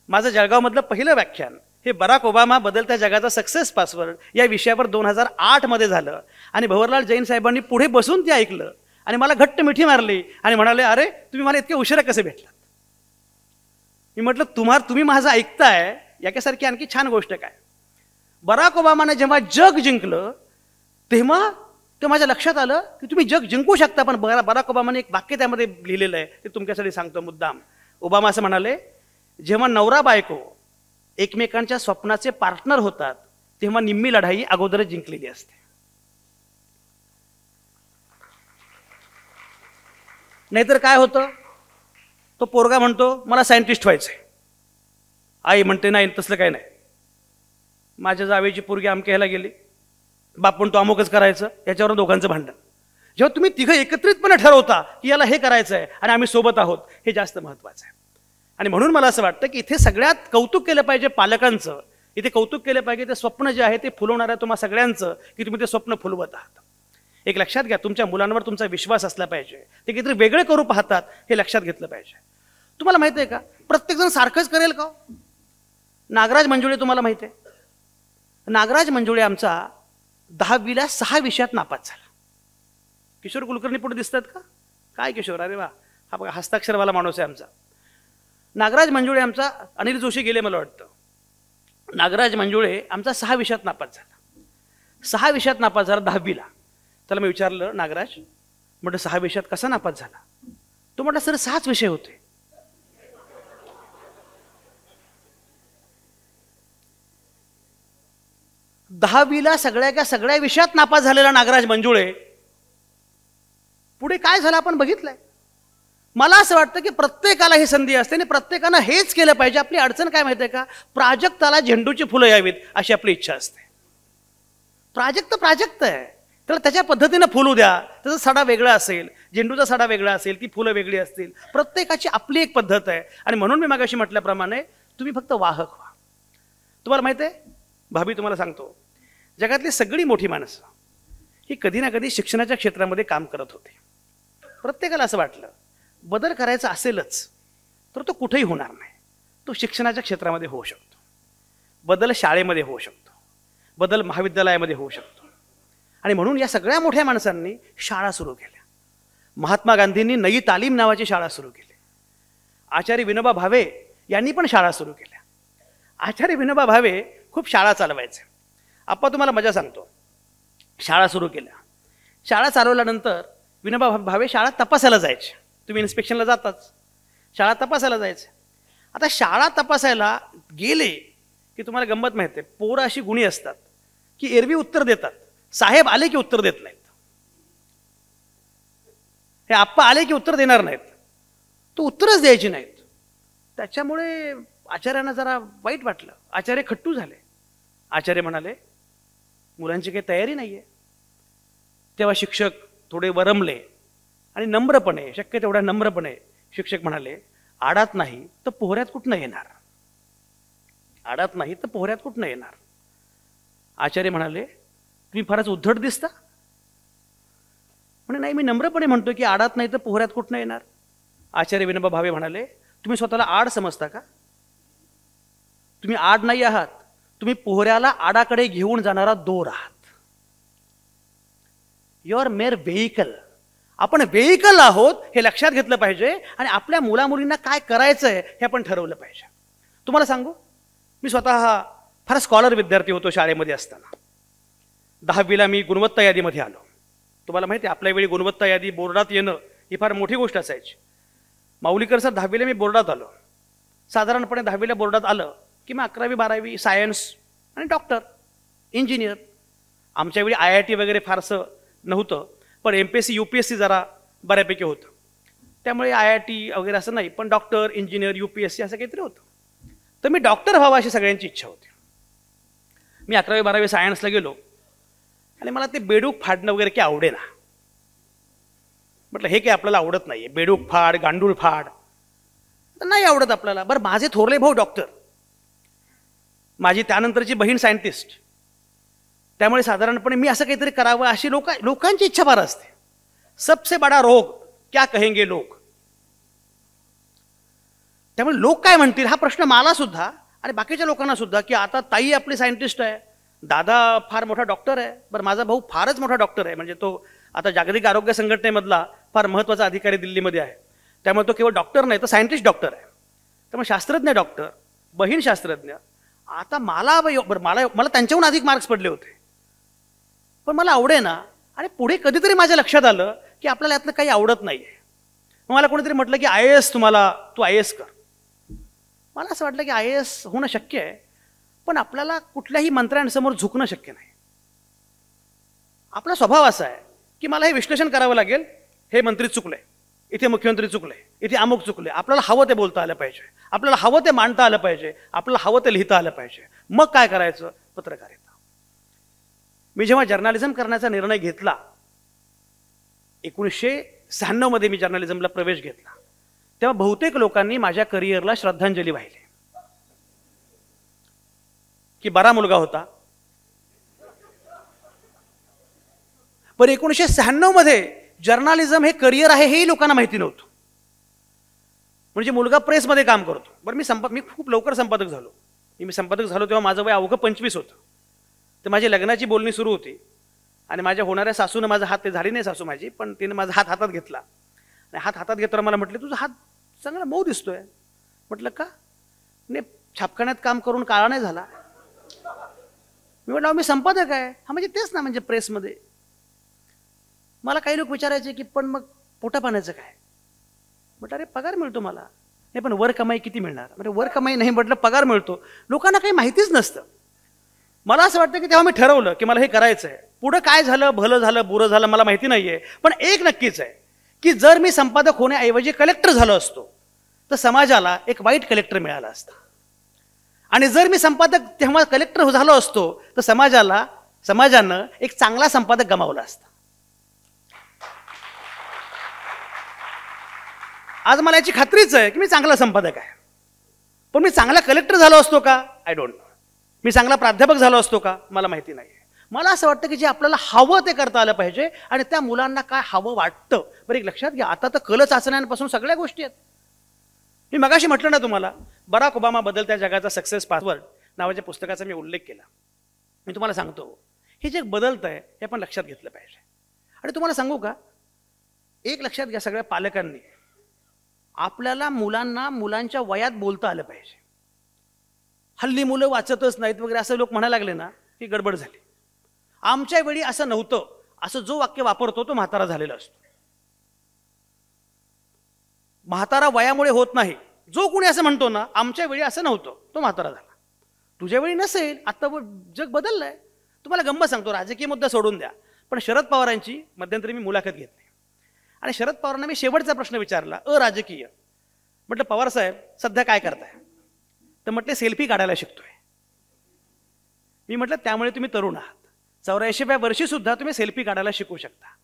माझं जळगावमधलं पहिलं व्याख्यान हे बराक ओबामा, बदलत्या जगाचा सक्सेस पासवर्ड या विषयावर 2008 मध्ये झालं. आणि भंवरलाल जैन साहेबांनी पुढे बसून ते ऐकलं आणि मला घट्ट मिठी मारली आणि म्हणाले, अरे तुम्ही मला इतके उशिरा कसे भेटलात? मी म्हटलं, तुम्ही माझं ऐकताय याच्यासारखी आणखी छान गोष्ट काय? बराक ओबामाने जेव्हा जग जिंकलं तेव्हा ते माझ्या लक्षात आलं की तुम्ही जग जिंकू शकता. पण बराक ओबामाने एक वाक्य त्यामध्ये लिहिलेलं आहे, ते तुमच्यासाठी सांगतो मुद्दाम. ओबामा असं म्हणाले, जेव्हा नवरा बायको एकमेकांच्या स्वप्नाचे पार्टनर होतात तेव्हा निम्मी लढाई अगोदरच जिंकलेली असते. नाहीतर काय होतं, तो पोरगा म्हणतो मला सायंटिस्ट व्हायचंय, आई म्हणते नाही तसलं काय नाही, माझ्या जावेची पोरगी अमक्या ह्याला गेली, बाप पण तो अमुकच करायचं, याच्यावर दोघांचं भांडण. जेव्हा तुम्ही तिघं एकत्रितपणे ठरवता की याला हे करायचं आहे आणि आम्ही सोबत आहोत, हे जास्त महत्वाचं आहे. आणि म्हणून मला असं वाटतं की इथे सगळ्यात कौतुक केलं पाहिजे पालकांचं, इथे कौतुक केलं पाहिजे ते स्वप्न जे आहे ते फुलवणाऱ्या तुम्हा सगळ्यांचं, की तुम्ही ते स्वप्न फुलवत आहात. एक लक्षात घ्या, तुमच्या मुलांवर तुमचा विश्वास असला पाहिजे, ते काहीतरी वेगळे करू पाहतात हे लक्षात घेतलं पाहिजे. तुम्हाला माहिती आहे का, प्रत्येकजण सारखंच करेल का? नागराज मंजुळे तुम्हाला माहिती आहे, नागराज मंजुळे आमचा 10वीला 6 विषयात नापास झाला. किशोर कुलकर्णी पुढे दिसतात का? काय किशोर, अरे वा, हा बघा हस्ताक्षरवाला माणूस आहे आमचा. नागराज मंजुळे आमचा, अनिल जोशी गेले मला वाटतं, नागराज मंजुळे आमचा 6 विषयात नापास झाला. 6 विषयात नापास झाला 10वीला. त्याला मी विचारलं, नागराज म्हटलं 6 विषयात कसा नापास झाला? तो म्हटला, सर 6च विषय होते. दहावीला सगळ्या विषयात नापास झालेला नागराज मंजुळे पुढे काय झालं आपण बघितलंय. मला असं वाटतं की प्रत्येकाला ही संधी असते आणि प्रत्येकानं हेच केलं पाहिजे. आपली अडचण काय माहिती आहे का, प्राजक्ताला झेंडूची फुलं यावीत अशी आपली इच्छा असते. प्राजक्त आहे, त्याला त्याच्या पद्धतीनं फुलू द्या. त्याचा सडा वेगळा असेल, झेंडूचा सडा वेगळा असेल, ती फुलं वेगळी असतील. प्रत्येकाची आपली एक पद्धत आहे. आणि म्हणून मी मागाशी म्हटल्याप्रमाणे तुम्ही फक्त वाहक व्हा. तुम्हाला माहिती आहे, भाभी तुम्हाला सांगतो, जगातली सगळी मोठी माणसं ही कधी ना कधी शिक्षणाच्या क्षेत्रामध्ये काम करत होते. प्रत्येकाला असं वाटलं बदल करायचा असेलच तर तो कुठेही होणार नाही. तो शिक्षणाच्या क्षेत्रामध्ये होऊ शकतो, बदल शाळेमध्ये होऊ शकतो, बदल महाविद्यालयामध्ये होऊ शकतो. आणि म्हणून या सगळ्या मोठ्या माणसांनी शाळा सुरू केल्या. महात्मा गांधींनी नई तालीम नावाची शाळा सुरू केली. आचार्य विनोबा भावे यांनी पण शाळा सुरू केल्या. आचार्य विनोबा भावे खूप शाळा चालवायचे. आप्पा तुम्हाला मजा सांगतो, शाळा सुरू केल्या. शाळा चालवल्यानंतर विनोबा भावे शाळा तपासायला जायचे. तुम्ही इन्स्पेक्शनला जाताच, शाळा तपासायला जायचे. आता शाळा तपासायला गेले की तुम्हाला गंमत माहिती आहे, पोरं अशी गुणी असतात की एरवी उत्तर देतात, साहेब आले की उत्तर देत नाहीत. हे आप्पा आले की उत्तर देणार नाहीत, तो उत्तरच द्यायची नाहीत. त्याच्यामुळे आचार्यांना जरा वाईट वाटलं. आचार्य खट्टू झाले. आचार्य म्हणाले मुलांची काही तयारी नाही आहे. तेव्हा शिक्षक थोडे वरमले आणि नम्रपणे, शक्य तेवढ्या नम्रपणे शिक्षक म्हणाले, आडात नाही तर पोहऱ्यात कुठनं येणार, आडात नाही तर पोहऱ्यात कुठनं येणार. आचार्य म्हणाले तुम्ही फारच उद्धट दिसता. म्हणे नाही, मी नम्रपणे म्हणतोय की आडात नाही तर पोहऱ्यात कुठनं येणार. आचार्य विनोबा भावे म्हणाले तुम्ही स्वतःला आड समजता का? तुम्ही आड नाही आहात, तुम्ही पोहऱ्याला आडाकडे घेऊन जाणारा दोर आहात. Your mayor vehicle. आपण व्हेइकल आहोत हे लक्षात घेतलं पाहिजे आणि आपल्या मुलामुलींना काय करायचंय हे आपण ठरवलं पाहिजे. तुम्हाला सांगू, मी स्वतः फार स्कॉलर विद्यार्थी होतो शाळेमध्ये असताना. 10वीला मी गुणवत्ता यादीमध्ये आलो. तुम्हाला माहिती आहे आपल्या वेळी गुणवत्ता यादी बोर्डात येणं ही फार मोठी गोष्ट असायची. माऊलीकर सर 10वीला मी बोर्डात आलो. साधारणपणे 10वीला बोर्डात आलं की मग 11वी 12वी सायन्स आणि डॉक्टर इंजिनियर. आमच्या वेळी IIT वगैरे फारसं नव्हतं, पण MPSC UPSC जरा बऱ्यापैकी होतं. त्यामुळे IIT वगैरे असं नाही, पण डॉक्टर इंजिनियर UPSC असं काहीतरी होतं. तर मी डॉक्टर व्हावं अशी सगळ्यांची इच्छा होती. मी 11वी 12वी सायन्सला गेलो आणि मला ते बेडूक फाडणं वगैरे काही आवडेना. म्हटलं हे काही आपल्याला आवडत नाही, बेडूक फाड, गांडूळ फाड नाही आवडत आपल्याला. बरं, माझे थोरले भाऊ डॉक्टर, माझी त्यानंतरची बहीण सायंटिस्ट, त्यामुळे साधारणपणे मी असं काहीतरी करावं अशी लोकांची इच्छा फार असते. सबसे बडा रोग क्या कहेंगे लोक. त्यामुळे लोक काय म्हणतील हा प्रश्न मला सुद्धा आणि बाकीच्या लोकांना सुद्धा, की आता ताई आपली सायंटिस्ट आहे, दादा फार मोठा डॉक्टर आहे, बरं माझा भाऊ फारच मोठा डॉक्टर आहे, म्हणजे तो आता जागतिक आरोग्य संघटनेमधला फार महत्त्वाचा अधिकारी दिल्लीमध्ये आहे. त्यामुळे तो केवळ डॉक्टर नाही तर सायंटिस्ट डॉक्टर आहे. त्यामुळे शास्त्रज्ञ डॉक्टर, बहीण शास्त्रज्ञ. आता मला मला त्यांच्याहून अधिक मार्क्स पडले होते, पण मला आवडे ना. आणि पुढे कधीतरी माझ्या लक्षात आलं की आपल्याला यातलं काही आवडत नाही आहे. मला कोणीतरी म्हटलं की IAS तू IAS कर. मला असं वाटलं की IAS होणं शक्य आहे, पण आपल्याला कुठल्याही मंत्र्यांसमोर झुकणं शक्य नाही. आपला स्वभाव असा आहे की मला हे विश्लेषण करावं लागेल, हे मंत्री चुकले, इथे मुख्यमंत्री चुकले, इथे अमुक चुकले. आपल्याला हवं ते बोलता आलं पाहिजे, आपल्याला हवं ते मांडता आलं पाहिजे, आपल्याला हवं ते लिहिता आलं पाहिजे. मग काय करायचं? पत्रकारिता. मी जेव्हा जर्नलिझम करण्याचा निर्णय घेतला, 1996 मध्ये मी जर्नलिझमला प्रवेश घेतला, तेव्हा बहुतेक लोकांनी माझ्या करिअरला श्रद्धांजली वाहिली की बरा मुलगा होता. पण 1996 मध्ये जर्नलिझम हे करिअर आहे हेही लोकांना माहिती नव्हतं. म्हणजे मुलगा प्रेसमध्ये काम करतो. बरं, मी खूप लवकर संपादक झालो. मी संपादक झालो तेव्हा माझं वय अवघं 25 होतं. तर माझी लग्नाची बोलणी सुरू होती आणि माझ्या होणाऱ्या सासूनं माझा हात, ते झाली नाही सासू माझी, पण तिने माझा हात हातात घेतला आणि हात हातात घेताना मला म्हटले तुझा हात चांगला मऊ दिसतोय. म्हटलं का? नाही, छापखान्यात काम करून काळा नाही झाला. मी म्हटलं मी संपादक आहे. हा म्हणजे तेच ना, म्हणजे प्रेसमध्ये. मला काही लोक विचारायचे की पण मग पोटा पाण्याचं काय? म्हटलं अरे पगार मिळतो मला. नाही पण वर कमाई किती मिळणार? म्हणजे वर कमाई नाही, म्हटलं पगार मिळतो. लोकांना काही माहितीच नसतं. मला असं वाटतं की तेव्हा मी ठरवलं की मला हे करायचं आहे. पुढं काय झालं, भलं झालं बुरं झालं मला माहिती नाहीये, पण एक नक्कीच आहे की जर मी संपादक होण्याऐवजी कलेक्टर झालो असतो तर समाजाला एक वाईट कलेक्टर मिळाला असता, आणि जर मी संपादक तेव्हा कलेक्टर झालो असतो तर समाजानं एक चांगला संपादक गमावला असता. आज मला याची खात्रीच आहे की मी चांगला संपादक आहे, पण मी चांगला कलेक्टर झालो असतो का? I don't know. मी चांगला प्राध्यापक झालो असतो का? मला माहिती नाही. मला असं वाटतं की जे आपल्याला हवं ते करता आलं पाहिजे आणि त्या मुलांना काय हवं वाटतं. बरं, एक लक्षात घ्या, आता तर कल चाचण्यांपासून सगळ्या गोष्टी आहेत. मी मगाशी म्हटलं ना तुम्हाला, बराक ओबामा बदलत्या जगाचा सक्सेस पासवर्ड नावाच्या पुस्तकाचा मी उल्लेख केला. मी तुम्हाला सांगतो हे जे बदलतं आहे हे आपण लक्षात घेतलं पाहिजे. आणि तुम्हाला सांगू का, एक लक्षात घ्या सगळ्या पालकांनी, आपल्याला मुलांना मुलांच्या वयात बोलता आलं पाहिजे. हल्ली मुलं वाचतच नाहीत वगैरे असं लोक म्हणायला लागले ना की गडबड झाली. आमच्या वेळी असं नव्हतं, असं जो वाक्य वापरतो तो म्हातारा झालेला असतो. म्हातारा वयामुळे होत नाही. जो कोणी असं म्हणतो ना आमच्या वेळी असं नव्हतं, तो म्हातारा झाला. तुझ्या वेळी नसेल, आता जग बदललंय. तुम्हाला गंमत सांगतो, राजकीय मुद्दा सोडून द्या, पण शरद पवारांची मध्यंतरी मी मुलाखत घेतली आणि शरद पवारांना मी शेवटचा प्रश्न विचारला, अराजकीय. म्हटलं पवार साहेब सध्या काय करताय? तर म्हटले सेल्फी काढायला शिकतोय. मी म्हटलं त्यामुळे तुम्ही तरुण आहात, 84व्या वर्षी सुद्धा तुम्ही सेल्फी काढायला शिकू शकता.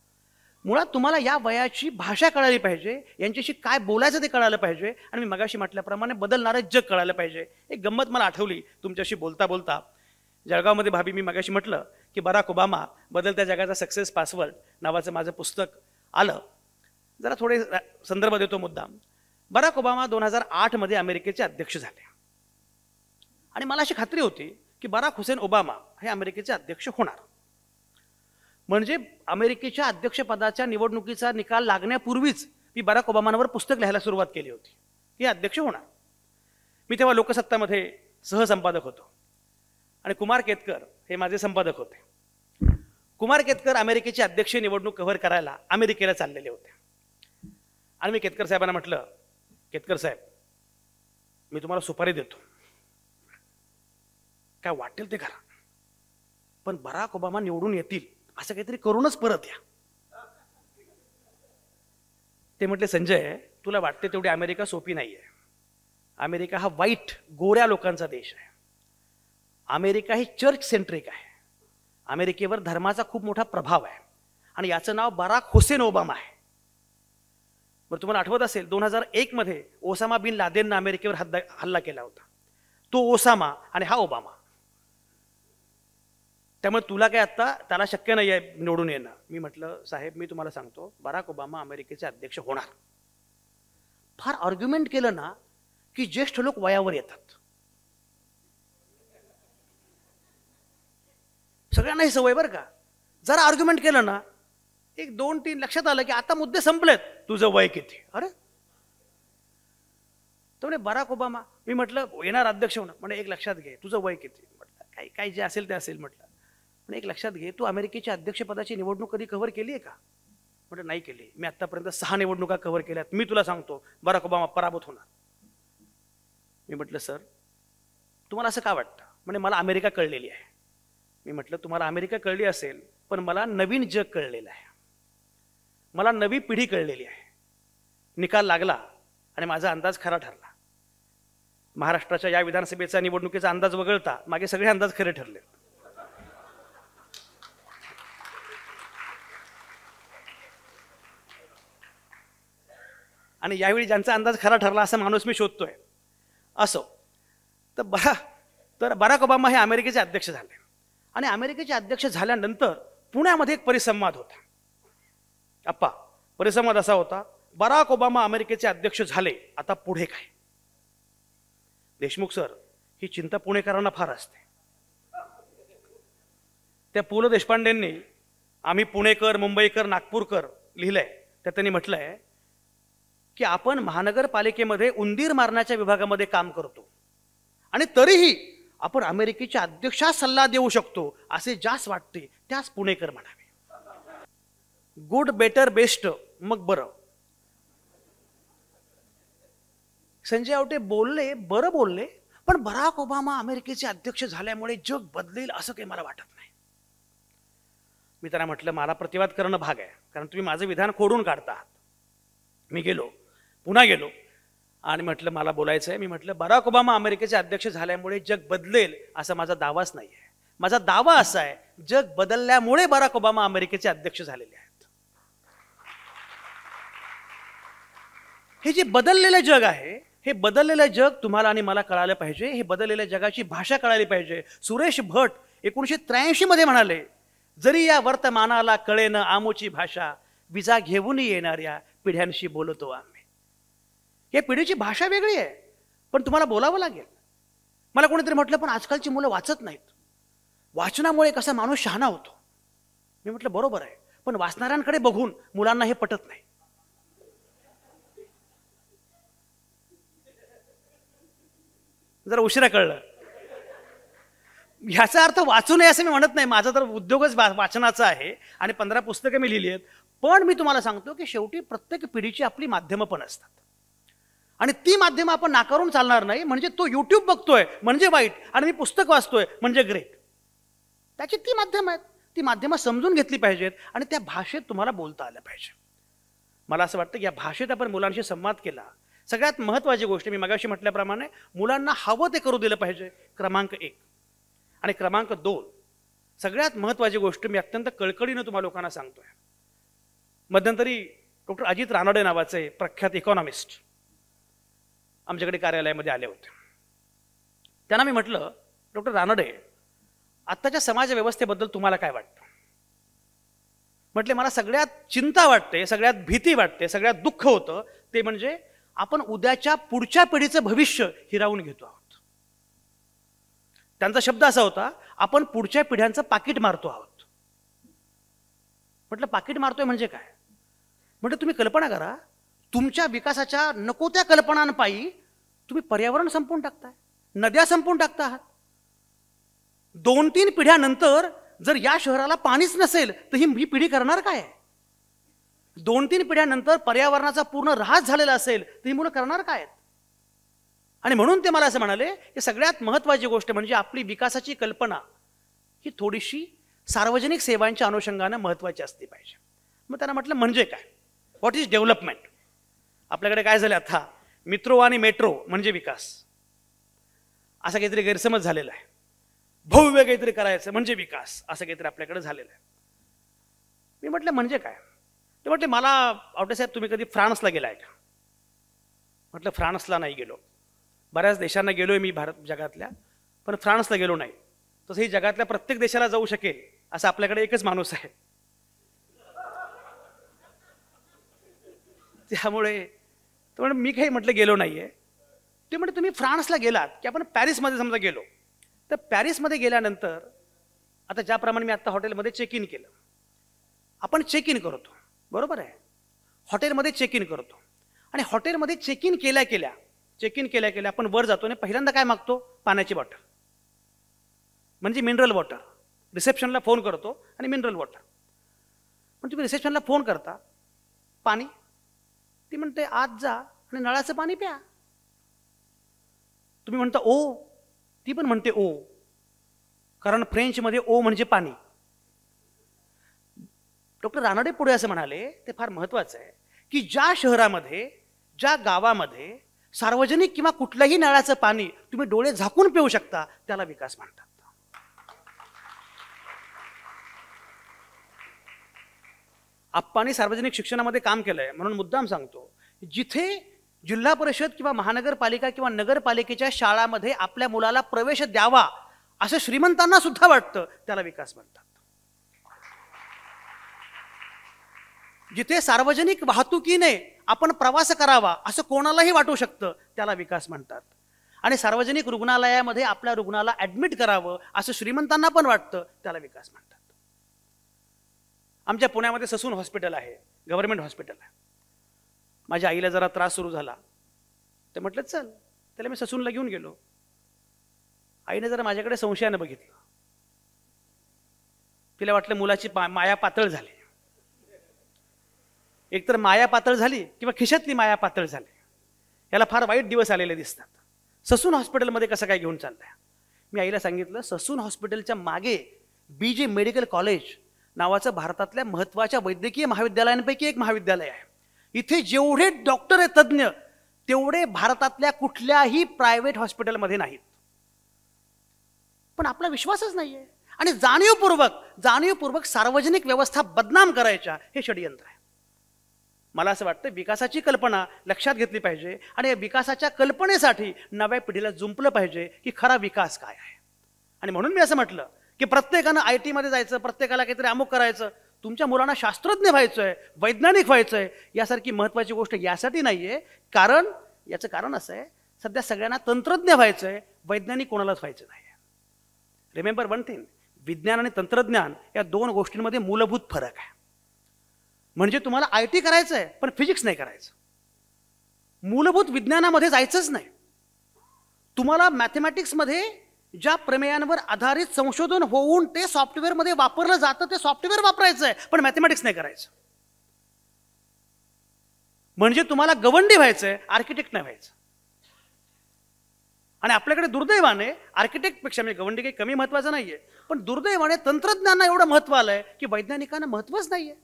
मुळात तुम्हाला या वयाची भाषा कळाली पाहिजे, यांच्याशी काय बोलायचं ते कळालं पाहिजे, आणि मी मगाशी म्हटल्याप्रमाणे बदलणारं जग कळालं पाहिजे. एक गंमत मला आठवली तुमच्याशी बोलता बोलता. जळगावमध्ये भाभी मी मगाशी म्हटलं की बराक ओबामा बदलत्या जगाचा सक्सेस पासवर्ड नावाचं माझं पुस्तक आलं. जरा थोडे संदर्भ देतो मुद्दाम. बराक ओबामा 2008 मध्ये अमेरिकेचे अध्यक्ष झाले आणि मला अशी खात्री होती की बराक हुसेन ओबामा हे अमेरिकेचे अध्यक्ष होणार. म्हणजे अमेरिकेच्या अध्यक्षपदाच्या निवडणुकीचा निकाल लागण्यापूर्वीच मी बराक ओबामांवर पुस्तक लिहायला सुरुवात केली होती की अध्यक्ष होणार. मी तेव्हा लोकसत्तामध्ये सहसंपादक होतो आणि कुमार केतकर हे माझे संपादक होते. कुमार केतकर अमेरिकेची अध्यक्षीय निवडणूक कव्हर करायला अमेरिकेला चाललेले होते आणि मी केतकर साहेबांना म्हटलं, केतकर साहेब मी तुम्हाला सुपारी देतो, काय वाटेल ते करा, पण बराक ओबामा निवडून येतील असं काहीतरी करूनच परत या. ते म्हटले, संजय तुला वाटते तेवढी अमेरिका सोपी नाहीये. अमेरिका हा वाईट गोऱ्या लोकांचा देश आहे. अमेरिका ही चर्च सेंट्रिक आहे. अमेरिकेवर धर्माचा खूप मोठा प्रभाव आहे आणि याचं नाव बराक हुसेन ओबामा आहे. बरं तुम्हाला आठवत असेल 2001 मध्ये ओसामा बिन लादेननं अमेरिकेवर हल्ला केला होता. तो ओसामा आणि हा ओबामा. त्यामुळे तुला काय आता त्याला शक्य नाही आहे निवडून येणं. मी म्हटलं साहेब मी तुम्हाला सांगतो बराक ओबामा अमेरिकेचे अध्यक्ष होणार. फार आर्ग्युमेंट केलं ना की ज्येष्ठ लोक वयावर येतात. सगळ्यांना ही सवय बरं का. जरा आर्ग्युमेंट केलं ना 1, 2, 3 लक्षात आलं की आता मुद्दे संपलेत, तुझं वय किती. अरे तो म्हणे बराक ओबामा. मी म्हटलं येणार अध्यक्ष होणार. म्हणजे एक लक्षात घे तुझं वय किती. म्हटलं काही काही जे असेल ते असेल. म्हटलं पण एक लक्षात घे तू अमेरिकेच्या अध्यक्षपदाची निवडणूक कधी कव्हर केली आहे का? म्हटलं नाही केली. मी आतापर्यंत 6 निवडणुका कव्हर केल्यात. मी तुला सांगतो बराक ओबामा पराभूत होणार. मी म्हटलं सर तुम्हाला असं का वाटतं? म्हणजे मला अमेरिका कळलेली आहे. मी म्हटलं तुम्हाला अमेरिका कळली असेल पण मला नवीन जग कळलेलं आहे. मला नवी पिढी कळलेली आहे. निकाल लागला आणि माझा अंदाज खरा ठरला. महाराष्ट्राच्या या विधानसभेचा निवडणुकीचा अंदाज वगळता मागे सगळे अंदाज खरे ठरले. आणि यावेळी ज्यांचा अंदाज खरा ठरला असा माणूस मी शोधतोय. असो तर बराक ओबामा हे अमेरिकेचे अध्यक्ष झाले आणि अमेरिकेचे अध्यक्ष झाल्यानंतर पुण्यामध्ये एक परिसंवाद होता. अप्पा परिसंवाद असा होता, बराक ओबामा अमेरिकेचे अध्यक्ष झाले, आता पुढे काय? देशमुख सर ही चिंता पुणेकरांना फार असते. त्या पु ल देशपांडेंनी आम्ही पुणेकर मुंबईकर नागपूरकर लिहिलंय. त्यात त्यांनी म्हटलंय की आपण महानगरपालिकेमध्ये उंदीर मारण्याच्या विभागामध्ये काम करतो आणि तरीही आपण अमेरिकेच्या अध्यक्षास सल्ला देऊ शकतो असे ज्यास वाटते त्यास पुणेकर म्हणावे. गुड बेटर बेस्ट मग बरं. संजय आवटे बोलले, बरं बोलले, पण बराक ओबामा अमेरिकेचे अध्यक्ष झाल्यामुळे जग बदलेल असं काही मला वाटत नाही. मी त्यांना म्हटलं मला प्रतिवाद करणं भाग आहे, कारण तुम्ही माझं विधान खोडून काढता आहात. मी गेलो, पुन्हा गेलो आणि म्हटलं मला बोलायचं आहे. मी म्हटलं बराक ओबामा अमेरिकेचे अध्यक्ष झाल्यामुळे जग बदलेल असा माझा दावाच नाही आहे. माझा दावा असा आहे जग बदलल्यामुळे बराक ओबामा अमेरिकेचे अध्यक्ष झालेले आहेत. हे जे बदललेलं जग आहे, हे बदललेलं जग तुम्हाला आणि मला कळालं पाहिजे. हे बदललेल्या जगाची भाषा कळाली पाहिजे. सुरेश भट 1983 मध्ये म्हणाले, जरी या वर्तमानाला कळेन आमोची भाषा, विजा घेऊन येणाऱ्या पिढ्यांशी बोलतो आम्ही. या पिढीची भाषा वेगळी आहे, पण तुम्हाला बोलावं लागेल. मला कोणीतरी म्हटलं पण आजकालची मुलं वाचत नाहीत, वाचनामुळे कसा माणूस शहाणा होतो. मी म्हटलं बरोबर आहे, पण वाचणाऱ्यांकडे बघून मुलांना हे पटत नाही. जरा उशिरा कळलं. ह्याचा अर्थ वाचू नये असं मी म्हणत नाही. माझा तर उद्योगच वाचनाचा आहे आणि 15 पुस्तकं मी लिहिली आहेत. पण मी तुम्हाला सांगतो की शेवटी प्रत्येक पिढीची आपली माध्यमं पण असतात आणि ती माध्यमं आपण नाकारून चालणार नाही. म्हणजे तो युट्यूब बघतोय म्हणजे वाईट आणि मी पुस्तक वाचतोय म्हणजे ग्रेट. त्याची ती माध्यमं आहेत, ती माध्यमं समजून घेतली पाहिजेत आणि त्या भाषेत तुम्हाला बोलता आलं पाहिजे. मला असं वाटतं की या भाषेत आपण मुलांशी संवाद केला. सगळ्यात महत्त्वाची गोष्ट मी मगाशी म्हटल्याप्रमाणे मुलांना हवं ते करू दिलं पाहिजे, क्रमांक 1. आणि क्रमांक 2, सगळ्यात महत्त्वाची गोष्ट मी अत्यंत कळकळीनं तुम्हाला लोकांना सांगतोय. मध्यंतरी डॉक्टर अजित रानडे नावाचे प्रख्यात इकॉनॉमिस्ट आमच्याकडे कार्यालयामध्ये आले होते. त्यांना मी म्हटलं, डॉक्टर रानडे, आत्ताच्या समाज व्यवस्थेबद्दल तुम्हाला काय वाटतं? म्हटले, मला सगळ्यात चिंता वाटते, सगळ्यात भीती वाटते, सगळ्यात दुःख होतं ते म्हणजे आपण उद्याच्या पुढच्या पिढीचं भविष्य हिरावून घेतो आहोत. त्यांचा शब्द असा होता, आपण पुढच्या पिढ्यांचं पाकीट मारतो आहोत. म्हटलं, पाकीट मारतोय म्हणजे काय? म्हटलं, तुम्ही कल्पना करा, तुमच्या विकासाच्या नको त्या कल्पनांपायी तुम्ही पर्यावरण संपवून टाकताय, नद्या संपवून टाकता आहात. 2-3 पिढ्यानंतर जर या शहराला पाणीच नसेल तर ही पिढी करणार काय? 2-3 पिढ्यानंतर पर्यावरणाचा पूर्ण ऱ्हास झालेला असेल तर ही मुलं करणार काय? आणि म्हणून ते मला असं म्हणाले की सगळ्यात महत्त्वाची गोष्ट म्हणजे आपली विकासाची कल्पना ही थोडीशी सार्वजनिक सेवांच्या अनुषंगानं महत्त्वाची असली पाहिजे. मग त्यांना म्हटलं, म्हणजे काय? What is development? आपल्याकडे काय झालं आता, मेट्रो आणि मेट्रो म्हणजे विकास असा काहीतरी गैरसमज झालेला आहे. भव्य काहीतरी करायचं म्हणजे विकास असं काहीतरी आपल्याकडे झालेलं आहे. मी म्हटलं, म्हणजे काय? ते म्हटले, मला आवटे साहेब, तुम्ही कधी फ्रान्सला गेलाय का? म्हटलं, फ्रान्सला नाही गेलो. बऱ्याच देशांना गेलोय मी जगातल्या, पण फ्रान्सला गेलो नाही. तसंही जगातल्या प्रत्येक देशाला जाऊ शकेल असं आपल्याकडे एकच माणूस आहे. त्यामुळे मी काही म्हटलं गेलो नाहीये. ते म्हणजे तुम्ही फ्रान्सला गेलात की आपण पॅरिसमध्ये समजा गेलो, तर पॅरिसमध्ये गेल्यानंतर आता ज्याप्रमाणे मी आता हॉटेलमध्ये चेक इन केलं, आपण चेक इन करतो, बरोबर आहे? हॉटेलमध्ये चेक इन करतो आणि हॉटेलमध्ये चेक इन केल्या केल्या आपण वर जातो आणि पहिल्यांदा काय मागतो? पाण्याची बॉटल, म्हणजे मिनरल वॉटर. रिसेप्शनला फोन करतो आणि मिनरल वॉटर. पण तुम्ही रिसेप्शनला फोन करता, पाणी, ती म्हणते आत जा आणि नळाचं पाणी प्या. तुम्ही म्हणता ओ, ती पण म्हणते ओ, कारण फ्रेंचमध्ये ओ म्हणजे पाणी. डॉक्टर रानडे पुढे असं म्हणाले, ते फार महत्वाचं आहे, की ज्या शहरामध्ये, ज्या गावामध्ये सार्वजनिक किंवा कुठल्याही नळाचं पाणी तुम्ही डोळे झाकून पिऊ शकता, त्याला विकास म्हणतात. आप्पांनी सार्वजनिक शिक्षणामध्ये काम केलंय म्हणून मुद्दाम सांगतो, जिथे जिल्हा परिषद किंवा महानगरपालिका किंवा नगरपालिकेच्या शाळामध्ये आपल्या मुलाला प्रवेश द्यावा असं श्रीमंतांना सुद्धा वाटतं, त्याला विकास म्हणतात. जिथे सार्वजनिक वाहतुकीने आपण प्रवास करावा असं कोणालाही वाटू शकतं, त्याला विकास म्हणतात. आणि सार्वजनिक रुग्णालयामध्ये आपल्या रुग्णाला ऍडमिट करावं असं श्रीमंतांना पण वाटतं, त्याला विकास म्हणतात. आमच्या पुण्यामध्ये ससून हॉस्पिटल आहे, गव्हर्नमेंट हॉस्पिटल आहे. माझ्या आईला जरा त्रास सुरू झाला, ते म्हटलं चल, त्याला मी ससूनला घेऊन गेलो. आईने जरा माझ्याकडे संशयानं बघितलं. तिला वाटलं मुलाची माया पातळ झाली. एकतर माया पातळ झाली किंवा खिशातली माया पातळ झाली. याला फार वाईट दिवस आलेले दिसतात. ससून हॉस्पिटलमध्ये कसं काय घेऊन चाललंय? मी आईला सांगितलं, ससून हॉस्पिटलच्या मागे BJ मेडिकल कॉलेज नावाचं भारतातल्या महत्त्वाच्या वैद्यकीय महाविद्यालयांपैकी एक महाविद्यालय आहे. इथे जेवढे डॉक्टर आहेत तज्ज्ञ, तेवढे भारतातल्या कुठल्याही प्रायव्हेट हॉस्पिटलमध्ये नाहीत. पण आपला विश्वासच नाहीये आणि जाणीवपूर्वक सार्वजनिक व्यवस्था बदनाम करायच्या हे षडयंत्र आहे. मला असं वाटतं विकासाची कल्पना लक्षात घेतली पाहिजे आणि या विकासाच्या कल्पनेसाठी नव्या पिढीला जुंपलं पाहिजे की खरा विकास काय आहे. आणि म्हणून मी असं म्हटलं की प्रत्येकानं IT मध्ये जायचं, प्रत्येकाला काहीतरी अमुक करायचं. तुमच्या मुलांना शास्त्रज्ञ व्हायचंय, वैज्ञानिक व्हायचंय, यासारखी महत्त्वाची गोष्ट यासाठी नाहीये. याचं कारण असं आहे, सध्या सगळ्यांना तंत्रज्ञ व्हायचंय, वैज्ञानिक कोणालाच व्हायचं नाही. रिमेंबर वन थिंग, विज्ञान आणि तंत्रज्ञान या दोन गोष्टींमध्ये मूलभूत फरक आहे. म्हणजे तुम्हाला IT करायचं आहे पण फिजिक्स नाही करायचं, मूलभूत विज्ञानामध्ये जायचंच नाही. तुम्हाला मॅथमॅटिक्समध्ये ज्या प्रमेयांवर आधारित संशोधन होऊन ते सॉफ्टवेअरमध्ये वापरलं जातं, ते सॉफ्टवेअर वापरायचं आहे पण मॅथमॅटिक्स नाही करायचं. म्हणजे तुम्हाला गवंडी व्हायचंय, आर्किटेक्ट नाही व्हायचं. आणि आपल्याकडे दुर्दैवाने आर्किटेक्टपेक्षा, म्हणजे गवंडी काही कमी महत्वाचं नाहीये, पण दुर्दैवाने तंत्रज्ञानाला एवढं महत्व आलंय की वैज्ञानिकांना महत्वच नाहीये.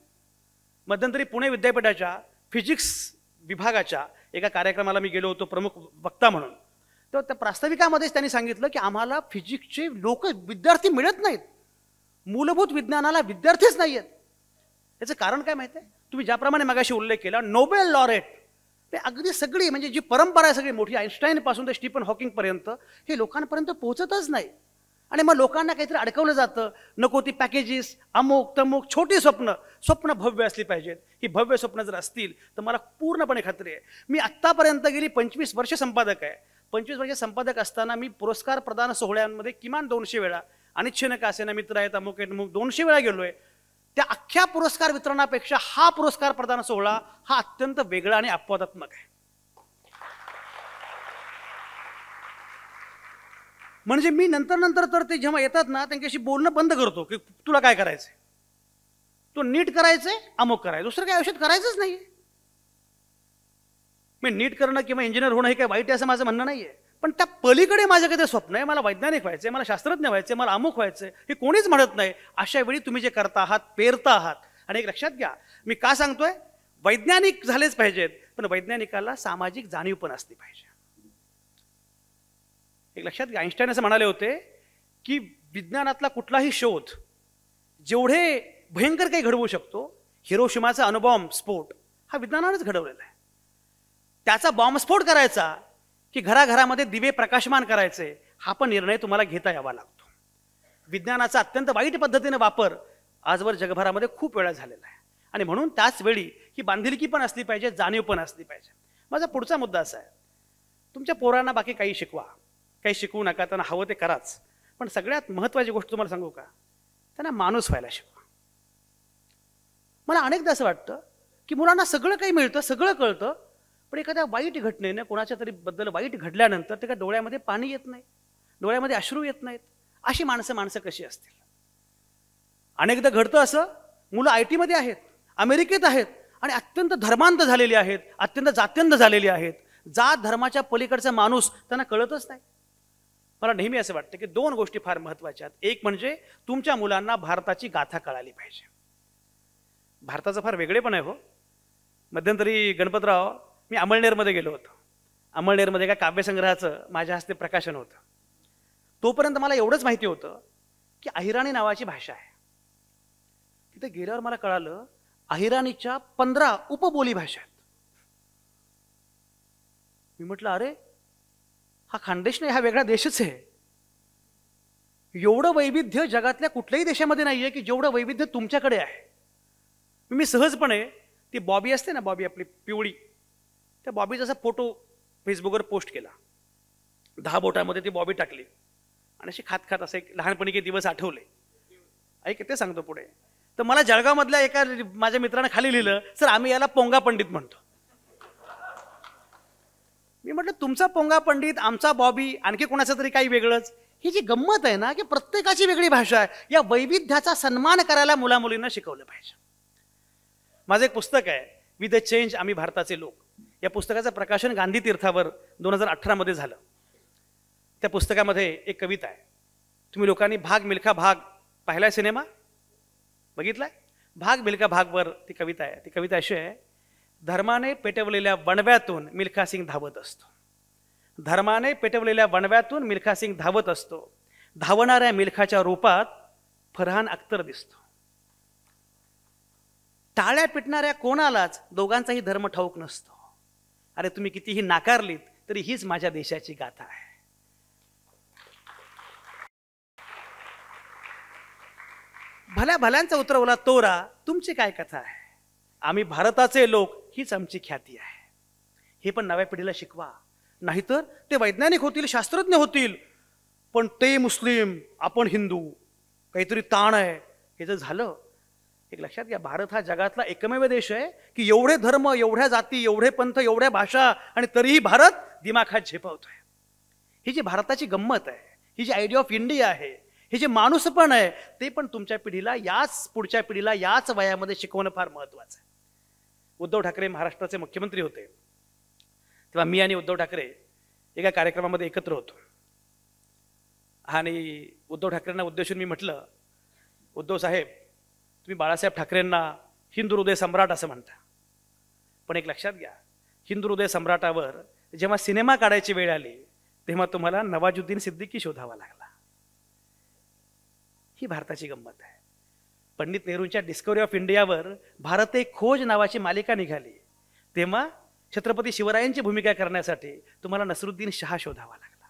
मध्यंतरी पुणे विद्यापीठाच्या फिजिक्स विभागाच्या एका कार्यक्रमाला मी गेलो होतो प्रमुख वक्ता म्हणून. तर त्या प्रास्ताविकामध्येच त्यांनी सांगितलं की आम्हाला फिजिक्सचे विद्यार्थी मिळत नाहीत, मूलभूत विज्ञानाला विद्यार्थीच नाही आहेत. याचं कारण काय माहिती आहे? तुम्ही ज्याप्रमाणे मगाशी उल्लेख केला, नोबेल लॉरेट ते अगदी सगळी म्हणजे जी परंपरा आहे सगळी मोठी, आईन्स्टाईनपासून ते स्टीफन हॉकिंगपर्यंत, हे लोकांपर्यंत पोहोचतच नाही. आणि मग लोकांना काहीतरी अडकवलं जातं, नको ती पॅकेजेस, अमुक तमुक, छोटी स्वप्न भव्य असली पाहिजेत. ही भव्य स्वप्न जर असतील तर मला पूर्णपणे खात्री आहे, मी आत्तापर्यंत गेली 25 वर्ष संपादक आहे. 25 वर्ष संपादक असताना मी पुरस्कार प्रदान सोहळ्यांमध्ये किमान 200 वेळा, अनिच्छेनं का असेना, मित्र आहेत, अमुक आहेत, अमुक 200 वेळा गेलोय. त्या अख्ख्या पुरस्कार वितरणापेक्षा हा पुरस्कार प्रदान सोहळा हा अत्यंत वेगळा आणि अपवादात्मक आहे. म्हणजे मी नंतर तर ते जेव्हा येतात ना त्यांच्याशी बोलणं बंद करतो की तुला काय करायचंय, तो नीट करायचंय, अमुक करायचं, दुसरं काय आयुष्यात करायचंच नाही. मी नीट करणं किंवा इंजिनियर होणं हे काय वाईट आहे असं माझं म्हणणं नाहीये, पण त्या पलीकडे माझं काही स्वप्न आहे, मला वैज्ञानिक व्हायचंय, मला शास्त्रज्ञ व्हायचंय, मला अमुक व्हायचंय, हे कोणीच म्हणत नाही. अशा वेळी तुम्ही जे करता आहात, पेरता आहात. आणि एक लक्षात घ्या, मी का सांगतोय, वैज्ञानिक झालेच पाहिजेत, पण वैज्ञानिकाला सामाजिक जाणीव पण असली पाहिजे. एक लक्षात घ्या, आईन्स्टाईन असं म्हणाले होते की विज्ञानातला कुठलाही शोध जेवढे भयंकर काही घडवू शकतो, हिरोशिमाचा अणुबॉम्ब स्फोट हा विज्ञानानेच घडवलेला आहे. त्याचा बॉम्बस्फोट करायचा की घराघरामध्ये दिवे प्रकाशमान करायचे, हा पण निर्णय तुम्हाला घेता यावा लागतो. विज्ञानाचा अत्यंत वाईट पद्धतीने वापर आजवर जगभरामध्ये खूप वेळा झालेला आहे. आणि म्हणून त्याच वेळी ही बांधिलकी पण असली पाहिजे, जाणीव पण असली पाहिजे. माझा पुढचा मुद्दा असा आहे, तुमच्या पोरांना बाकी काही शिकवा, काही शिकवू नका, त्यांना हवं ते कराच, पण सगळ्यात महत्त्वाची गोष्ट तुम्हाला सांगू का, त्यांना माणूस व्हायला शिकवा. मला अनेकदा असं वाटतं की मुलांना सगळं काही मिळतं, सगळं कळतं, पण एखाद्या वाईट घटनेने कोणाच्या तरी बद्दल वाईट घडल्यानंतर ते काय डोळ्यामध्ये पाणी येत नाही, डोळ्यामध्ये अश्रू येत नाहीत. अशी माणसं कशी असतील? अनेकदा घडतं असं, मुलं IT मध्ये आहेत, अमेरिकेत आहेत आणि अत्यंत धर्मांध झालेली आहेत, अत्यंत जात्यंध झालेली आहेत. जात धर्माच्या पलीकडचा माणूस त्यांना कळतच नाही. मला नेहमी असं वाटतं की 2 गोष्टी फार महत्त्वाच्या आहेत. एक म्हणजे तुमच्या मुलांना भारताची गाथा कळाली पाहिजे. भारताचं फार वेगळेपण आहे हो. मध्यंतरी गणपतराव, मी अमळनेरमध्ये गेलो होतो. अमळनेरमध्ये एका काव्यसंग्रहाचं माझ्या हस्ते प्रकाशन होतं. तोपर्यंत मला एवढंच माहिती होतं की अहिराणी नावाची भाषा आहे. तिथे गेल्यावर मला कळालं अहिराणीच्या 15 उपबोली भाषा आहेत. मी म्हटलं अरे हा खानदेश नाही, हा वेगळा देशच आहे. एवढं वैविध्य जगातल्या कुठल्याही देशामध्ये नाहीये की जेवढं वैविध्य तुमच्याकडे आहे. मी सहजपणे ती बॉबी असते ना, बॉबी आपली पिवळी, त्या बॉबीचा असा फोटो फेसबुकवर पोस्ट केला. 10 बोटामध्ये ती बॉबी टाकली आणि अशी खात खात असे लहानपणी काही दिवस आठवले. ऐक ते सांगतो पुढे. तर मला जळगावमधल्या एका माझ्या मित्राने खाली लिहिलं, सर आम्ही याला पोंगा पंडित म्हणतो. मी म्हटलं तुमचा पोंगा पंडित, आमचा बॉबी, आणखी कोणाचं तरी काही वेगळंच. ही जी गंमत आहे ना की प्रत्येकाची वेगळी भाषा आहे, या वैविध्याचा सन्मान करायला मुलामुलींना शिकवलं पाहिजे. माझं एक पुस्तक आहे विथ द चेंज, आम्ही भारताचे लोक. या पुस्तकाचं प्रकाशन गांधी तीर्थावर 2018 मध्ये झालं. त्या पुस्तकामध्ये एक कविता आहे. तुम्ही लोकांनी भाग मिल्खा भाग पाहिलाय, सिनेमा बघितलाय? भाग मिल्खा भागवर ती कविता आहे. ती कविता अशी आहे, धर्माने पेटवलेल्या वणव्यातून मिल्खा सिंग धावत असतो. धर्माने पेटवलेल्या वणव्यातून मिल्खा सिंग धावत असतो. धावणाऱ्या मिल्खाच्या रूपात फरहान अख्तर दिसतो. टाळ्या पिटणाऱ्या कोणालाच दोघांचाही धर्म ठाऊक नसतो. अरे तुम्ही कितीही नाकारलीत तरी हीच माझ्या देशाची गाथा आहे. भल्या भल्यांचा उतरवला तोरा, तुमची काय कथा आहे? आम्ही भारताचे लोक, हीच आमची ख्याती आहे. हे पण नव्या पिढीला शिकवा. नाहीतर ते वैज्ञानिक होतील, शास्त्रज्ञ होतील, पण ते मुस्लिम, आपण हिंदू, काहीतरी ताण आहे. हे जर झालं, एक लक्षात घ्या, भारत हा जगातला एकमेव देश आहे की एवढे धर्म, एवढ्या जाती, एवढे पंथ, एवढ्या भाषा, आणि तरीही भारत दिमाखात झेपावतोय. ही जी भारताची गंमत आहे, ही जी आयडिया ऑफ इंडिया आहे, हे जे माणूसपण आहे, ते पण तुमच्या पिढीला, याच पुढच्या पिढीला याच वयामध्ये शिकवणं फार महत्त्वाचं आहे. उद्धव ठाकरे महाराष्ट्राचे मुख्यमंत्री होते तेव्हा मी आणि उद्धव ठाकरे एका कार्यक्रमामध्ये एकत्र होतो. आणि उद्धव ठाकरेंना उद्देशून मी म्हटलं, उद्धव साहेब, तुम्ही बाळासाहेब ठाकरेंना हिंदू हृदय सम्राट असं म्हणता, पण एक लक्षात घ्या, हिंदू हृदय सम्राटावर जेव्हा सिनेमा काढायची वेळ आली तेव्हा तुम्हाला नवाजुद्दीन सिद्दीकी शोधावा लागला. ही भारताची गंमत आहे. पंडित नेहरूंच्या डिस्कवरी ऑफ इंडियावर भारत एक खोज नावाची मालिका निघाली तेव्हा छत्रपती शिवरायांची भूमिका करण्यासाठी तुम्हाला नसरुद्दीन शहा शोधावा लागला.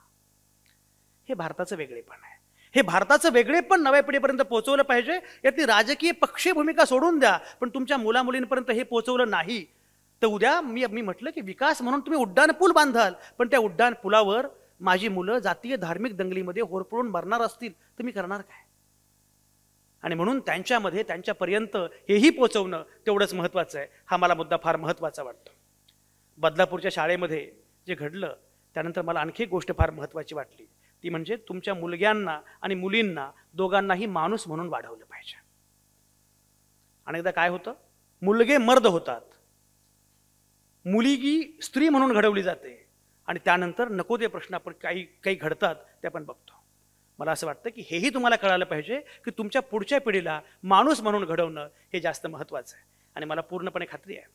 हे भारताचं वेगळेपण आहे. हे भारताचं वेगळेपण नव्या पिढीपर्यंत पोहोचवलं पाहिजे. यातली राजकीय पक्षीय भूमिका सोडून द्या, पण तुमच्या मुलामुलींपर्यंत हे पोहोचवलं नाही तर उद्या मी म्हटलं की विकास म्हणून तुम्ही उड्डाण पूल बांधाल, पण त्या उड्डाण पुलावर माझी मुलं जातीय धार्मिक दंगलीमध्ये होरपळून मरणार असतील तर मी करणार काय? आणि म्हणून त्यांच्यामध्ये त्यांच्यापर्यंत हेही पोहोचवणं तेवढंच महत्त्वाचं आहे. हा मला मुद्दा फार महत्त्वाचा वाटतो. बदलापूरच्या शाळेमध्ये जे घडलं त्यानंतर मला आणखी एक गोष्ट फार महत्त्वाची वाटली, ती म्हणजे तुमच्या मुलग्यांना आणि मुलींना दोघांनाही माणूस म्हणून वाढवलं पाहिजे. अनेकदा काय होतं, मुलगे मर्द होतात, मुलगी स्त्री म्हणून घडवली जाते आणि त्यानंतर नको ते प्रश्न आपण काही घडतात ते आपण बघतो. मला असं वाटतं की हेही तुम्हाला कळालं पाहिजे की तुमच्या पुढच्या पिढीला माणूस म्हणून घडवणं हे जास्त महत्त्वाचं आहे. आणि मला पूर्णपणे खात्री आहे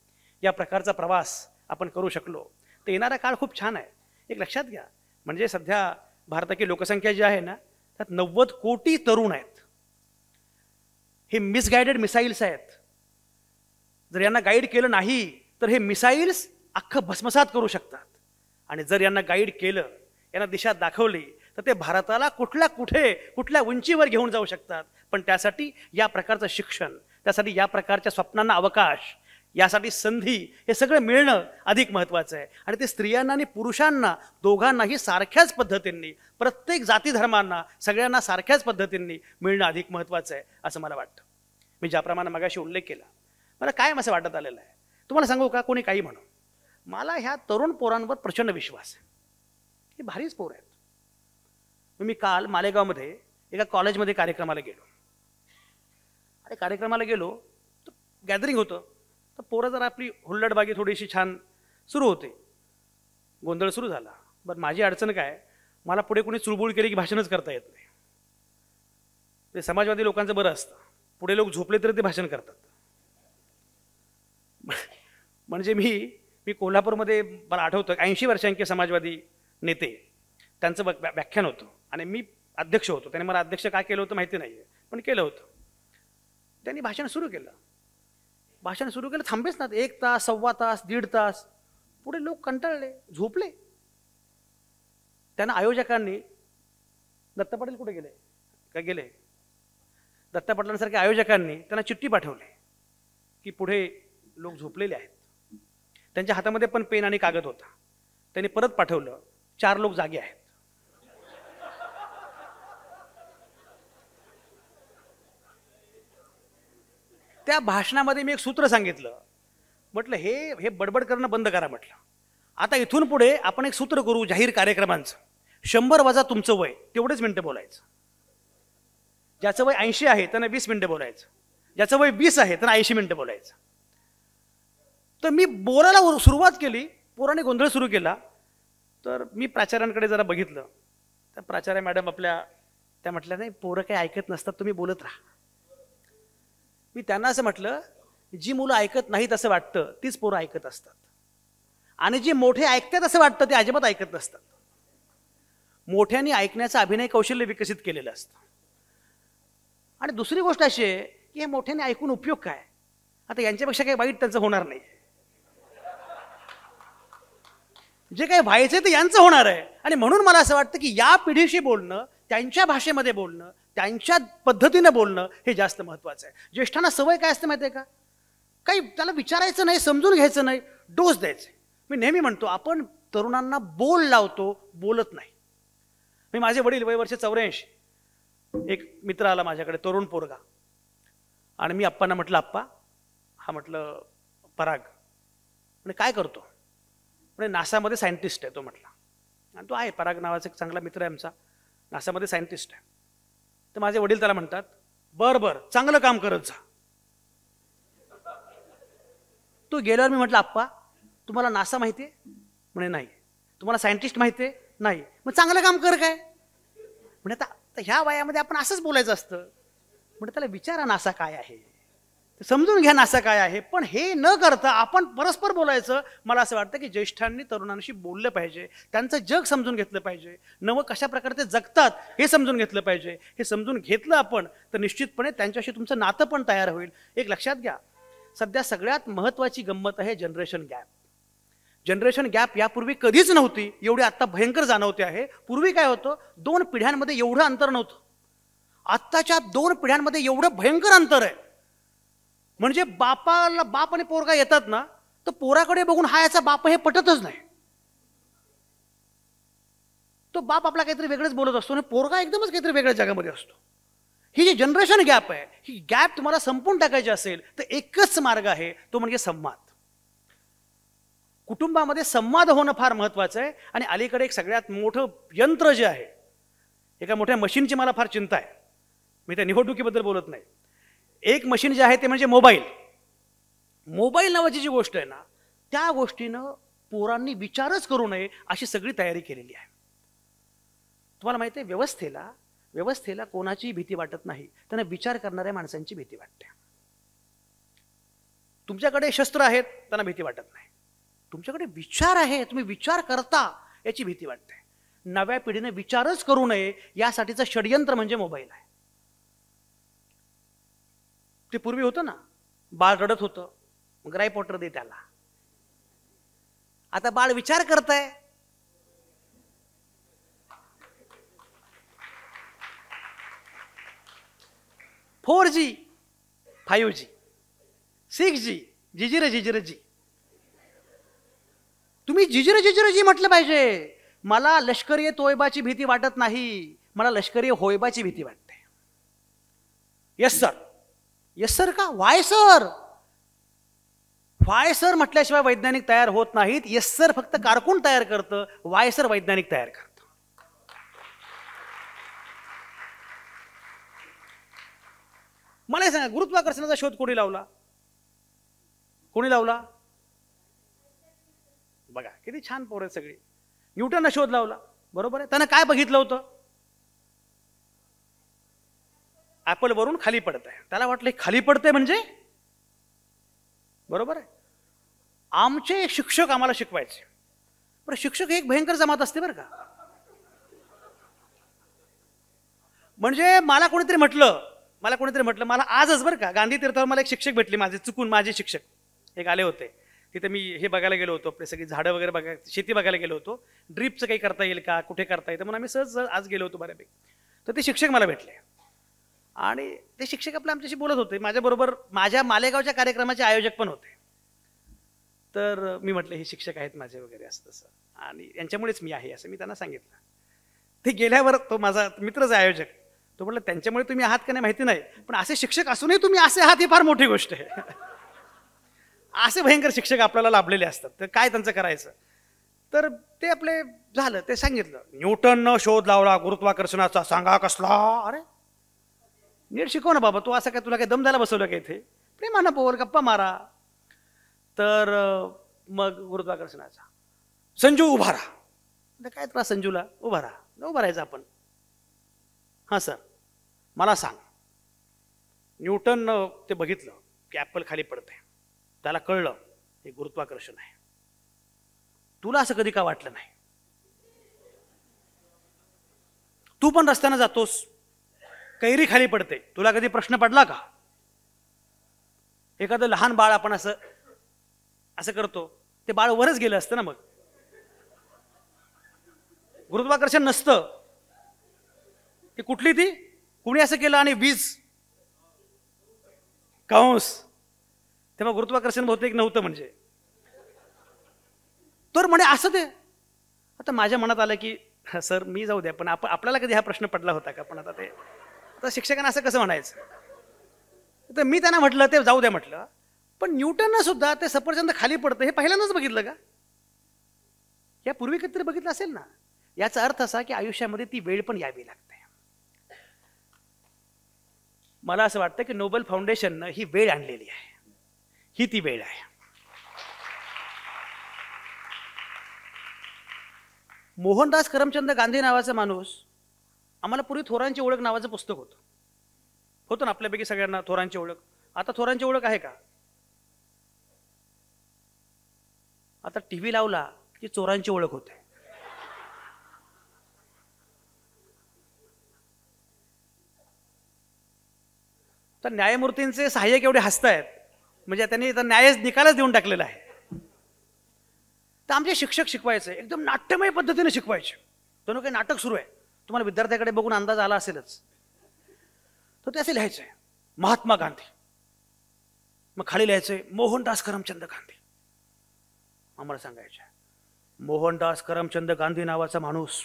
या प्रकारचा प्रवास आपण करू शकलो तर येणारा काळ खूप छान आहे. एक लक्षात घ्या, म्हणजे सध्या भारताची लोकसंख्या जी आहे ना त्यात 90 कोटी तरुण आहेत. हे मिसगाइडेड मिसाईल्स आहेत. जर यांना गाईड केलं नाही तर हे मिसाईल्स अख्खं भस्मसात करू शकतात. आणि जर यांना गाईड केलं, यांना दिशा दाखवली तर ते भारताला कुठल्या उंचीवर घेऊन जाऊ शकतात. पण त्यासाठी या प्रकारचं शिक्षण, त्यासाठी या प्रकारच्या स्वप्नांना अवकाश, यासाठी संधी हे सगळं मिळणं अधिक महत्त्वाचं आहे. आणि ते स्त्रियांना आणि पुरुषांना दोघांनाही सारख्याच पद्धतींनी, प्रत्येक जाती धर्मांना सगळ्यांना सारख्याच पद्धतींनी मिळणं अधिक महत्त्वाचं आहे असं मला वाटतं. मी ज्याप्रमाणे मगाशी उल्लेख केला, मला कायम असं वाटत आलेलं आहे. तुम्हाला सांगू का, कोणी काही म्हणू, मला ह्या तरुण पोरांवर प्रचंड विश्वास आहे. हे भारीच पोर आहेत. मी काल मालेगावमध्ये एका कॉलेजमध्ये कार्यक्रमाला गेलो आणि कार्यक्रमाला गेलो तर गॅदरिंग होतं. तर पोरं जरा आपली हुल्लडबागी थोडीशी छान सुरू होते, गोंधळ सुरू झाला. बरं, माझी अडचण काय, मला पुढे कोणी चुळबुळ केली की भाषणच करता येत नाही. ते समाजवादी लोकांचं बरं असतं, पुढे लोक झोपले तरी ते भाषण करतात. म्हणजे मी कोल्हापूरमध्ये मला आठवतं 80 वर्षांचे समाजवादी नेते, त्यांचं व्याख्यान होतं आणि मी अध्यक्ष होतो. त्याने मला अध्यक्ष काय केलं होतं माहिती नाही, पण केलं होतं. त्यांनी भाषण सुरू केलं, थांबेच ना 1 तास, सव्वा तास, 1.5 तास. पुढे लोक कंटाळले, झोपले. त्यांना आयोजकांनी, दत्ता पाटील कुठे गेले काय गेले, दत्ता पाटलांसारख्या आयोजकांनी त्यांना चिठ्ठी पाठवली की पुढे लोक झोपलेले आहेत. त्यांच्या हातामध्ये पण पेन आणि कागद होता. त्यांनी परत पाठवलं, 4 लोक जागे आहेत. त्या भाषणामध्ये मी एक सूत्र सांगितलं, म्हटलं हे बडबड करणं बंद करा. म्हटलं आता इथून पुढे आपण एक सूत्र करू जाहीर कार्यक्रमांचं, 100 वजा तुमचं वय, तेवढेच मिनिटं बोलायचं. ज्याचं वय 80 आहे त्यांना 20 मिनिटं बोलायचं, ज्याचं वय 20 आहे त्यांना 80 मिनिटं बोलायचं. तर मी बोलायला सुरुवात केली, पोराने गोंधळ सुरू केला. तर मी प्राचार्यांकडे जरा बघितलं, तर प्राचार्य मॅडम त्या म्हटल्या, नाही पोरं काही ऐकत नसतात, तुम्ही बोलत राहा. मी त्यांना असं म्हटलं, जी मुलं ऐकत नाहीत असं वाटतं तीच पोरं ऐकत असतात, आणि जे मोठे ऐकतात असं वाटतं ते अजिबात ऐकत नसतात. मोठ्यांनी ऐकण्याचं अभिनय कौशल्य विकसित केलेलं असतं. आणि दुसरी गोष्ट अशी आहे की हे मोठ्यांनी ऐकून उपयोग काय, आता यांच्यापेक्षा काही वाईट त्यांचं होणार नाही. जे काही व्हायचं ते यांचं होणार आहे. आणि म्हणून मला असं वाटतं की या पिढीशी बोलणं, त्यांच्या भाषेमध्ये बोलणं, त्यांच्या पद्धतीनं बोलणं हे जास्त महत्त्वाचं आहे. ज्येष्ठांना सवय काय असते माहिती आहे का, काही त्याला विचारायचं नाही, समजून घ्यायचं नाही, डोस द्यायचे. मी नेहमी म्हणतो आपण तरुणांना बोल लावतो, बोलत नाही. मी माझे वडील वय वर्ष 84, एक मित्र आला माझ्याकडे, तरुण पोरगा, आणि मी आप्पांना म्हटलं, आप्पा, हा म्हटलं पराग, म्हणजे काय करतो, म्हणजे नासामध्ये सायंटिस्ट आहे तो म्हटला. आणि तो आहे, पराग नावाचा एक चांगला मित्र आहे आमचा, नासामध्ये सायंटिस्ट आहे. तर माझे वडील त्याला म्हणतात, बरं चांगलं काम करत जा. तो गेल्यावर मी म्हटलं, आप्पा तुम्हाला नासा माहिती आहे? म्हणे नाही. तुम्हाला सायंटिस्ट माहिती आहे? नाही. मग चांगलं काम कर काय? म्हणजे आता ह्या वयामध्ये आपण असंच बोलायचं असतं. म्हणजे त्याला विचारा नासा काय आहे. समजून घ्या नासा काय आहे. पण हे न करता आपण परस्पर बोलायचं. मला असं वाटतं की ज्येष्ठांनी तरुणांशी बोललं पाहिजे, त्यांचं जग समजून घेतलं पाहिजे, नवं कशा प्रकारे ते जगतात हे समजून घेतलं पाहिजे. हे समजून घेतलं आपण तर निश्चितपणे त्यांच्याशी तुमचं नातं पण तयार होईल. एक लक्षात घ्या, सध्या सगळ्यात महत्त्वाची गंमत आहे जनरेशन गॅप. जनरेशन गॅप यापूर्वी कधीच नव्हती, एवढी आत्ता भयंकर जाणवते आहे. पूर्वी काय होतं, 2 पिढ्यांमध्ये एवढं अंतर नव्हतं. आत्ताच्या 2 पिढ्यांमध्ये एवढं भयंकर अंतर आहे. म्हणजे बापाला बाप आणि पोरगा येतात ना, तर पोराकडे बघून हा याचा बाप हे पटतच नाही. तो बाप आपला काहीतरी वेगळंच बोलत असतो आणि पोरगा एकदमच काहीतरी वेगळ्या जगामध्ये असतो. ही जी जनरेशन गॅप आहे, ही गॅप तुम्हाला संपून टाकायची असेल तर एकच मार्ग आहे, तो म्हणजे संवाद. कुटुंबामध्ये संवाद होणं फार महत्वाचं आहे. आणि अलीकडे एक सगळ्यात मोठं यंत्र जे आहे, एका मोठ्या मशीनची मला फार चिंता आहे. मी त्या निवडणुकीबद्दल बोलत नाही. एक मशीन जे आहे ते म्हणजे मोबाईल. मोबाईल नावाची जी गोष्ट आहे ना, त्या गोष्टीनं पोरांनी विचारच करू नये अशी सगळी तयारी केलेली आहे. तुम्हाला माहिती आहे, व्यवस्थेला कोणाची भीती वाटत नाही, त्यांना विचार करणाऱ्या माणसांची भीती वाटते. तुमच्याकडे शस्त्र आहेत, त्यांना भीती वाटत नाही. तुमच्याकडे विचार आहे, तुम्ही विचार करता, याची भीती वाटते. नव्या पिढीने विचारच करू नये यासाठीचं षडयंत्र म्हणजे मोबाईल आहे. ते पूर्वी होतं ना, बाळ रडत होतं, ग्राईप वॉटर दे त्याला. आता बाळ विचार करतंय. फोर जी, 5G, 6G, जिजिर जिजिर जी. तुम्ही जिजिर जिजिर जी म्हटलं पाहिजे. मला लष्करी तोयबाची भीती वाटत नाही, मला लष्करी होयबाची भीती वाटते. येस सर, येस सर का? Y sir? वाय सर म्हटल्याशिवाय वैज्ञानिक तयार होत नाहीत. येस सर फक्त कारकून तयार करतं, वाय सर वैज्ञानिक तयार करतं. मला हे सांगा, गुरुत्वाकर्षणाचा शोध कोणी लावला? कोणी लावला? बघा किती छान पोरं आहेत सगळी. न्यूटनने शोध लावला, बरोबर आहे. त्यानं काय बघितलं होतं? ऍपल वरून खाली पडत आहे. त्याला वाटलं खाली पडतंय म्हणजे, बरोबर आहे. आमचे शिक्षक आम्हाला शिकवायचे. बरं, शिक्षक एक भयंकर जमात असते बरं का. म्हणजे मला कोणीतरी म्हटलं मला आजच बरं का, गांधी तीर्थावर मला एक शिक्षक भेटले, माझे शिक्षक एक आले होते. तिथे मी हे बघायला गेलो होतो, आपले सगळी झाडं वगैरे बघायला, शेती बघायला गेलो होतो. ड्रीपचं काही करता येईल का, कुठे करता येतं म्हणून आम्ही सहज आज गेलो होतो बऱ्यापैकी. तर ते शिक्षक मला भेटले आणि ते शिक्षक आपल्या आमच्याशी बोलत होते. माझ्याबरोबर माझ्या मालेगावच्या कार्यक्रमाचे आयोजक पण होते. तर मी म्हटलं हे शिक्षक आहेत माझे वगैरे असं तसं, आणि यांच्यामुळेच मी आहे असं मी त्यांना सांगितलं. ते गेल्यावर तो माझा मित्रच आयोजक, तो म्हटलं त्यांच्यामुळे तुम्ही आहात का नाही माहिती नाही, पण असे शिक्षक असूनही तुम्ही असे आहात ही फार मोठी गोष्ट आहे. असे भयंकर शिक्षक आपल्याला लाभलेले असतात, तर काय त्यांचं करायचं. तर ते आपले झालं, ते सांगितलं न्यूटननं शोध लावला गुरुत्वाकर्षणाचा, सांगा कसला. अरे नीट शिकव ना बाबा, तू असं काय, तुला काय दम द्यायला बसवलं का इथे? प्रेमानं बोल, गप्पा मारा. तर मग गुरुत्वाकर्षणाचा संजू उभा राहा. काय त्रास संजूला? उभा राहायचं आपण. हां सर, मला सांग, न्यूटननं ते बघितलं की ॲपल खाली पडते, त्याला कळलं हे गुरुत्वाकर्षण आहे. तुला असं कधी का वाटलं नाही? तू पण रस्त्यानं जातोस, कैरी खाली पडते, तुला कधी प्रश्न पडला का? एखादं लहान बाळ आपण असं करतो, ते बाळ वरच गेलं असतं ना, मग गुरुत्वाकर्षण नसतं. ते कुठली ती कुणी असं केलं आणि वीज कंस, तेव्हा गुरुत्वाकर्षण बहुतेक नव्हतं. म्हणजे तर म्हणे असं ते. आता माझ्या मनात आलं की सर मी जाऊ द्या, पण आपल्याला कधी हा प्रश्न पडला होता का? पण आता शिक्षकांना असं कसं म्हणायचं? तर मी त्यांना म्हटलं ते जाऊ द्या म्हटलं, पण न्यूटननं सुद्धा ते सफरचंद खाली पडतं हे पहिल्यांदाच बघितलं का? यापूर्वी कधीतरी बघितलं असेल ना. याचा अर्थ असा की आयुष्यामध्ये ती वेळ पण यावी लागते. मला असं वाटतं की नोबेल फाउंडेशननं ही वेळ आणलेली आहे, ही ती वेळ आहे. मोहनदास करमचंद गांधी नावाचा माणूस, आम्हाला पूर्वी थोरांची ओळख नावाचं पुस्तक होतं ना, आपल्यापैकी सगळ्यांना थोरांची ओळख. आता थोरांची ओळख आहे का? आता टीव्ही लावला की चोरांची ओळख होते. तर न्यायमूर्तींचे सहाय्यक एवढे हसतायत, म्हणजे त्यांनी न्यायच निकालच देऊन टाकलेला आहे. तर आमचे शिक्षक शिकवायचे एकदम नाट्यमय पद्धतीने शिकवायचे. जणू काही नाटक सुरू आहे. तुम्हाला विद्यार्थ्याकडे बघून अंदाज आला असेलच. तर ते असे लिहायचे महात्मा गांधी, मग खाली लिहायचे मोहनदास करमचंद गांधी. आम्हाला सांगायचे मोहनदास करमचंद गांधी नावाचा माणूस.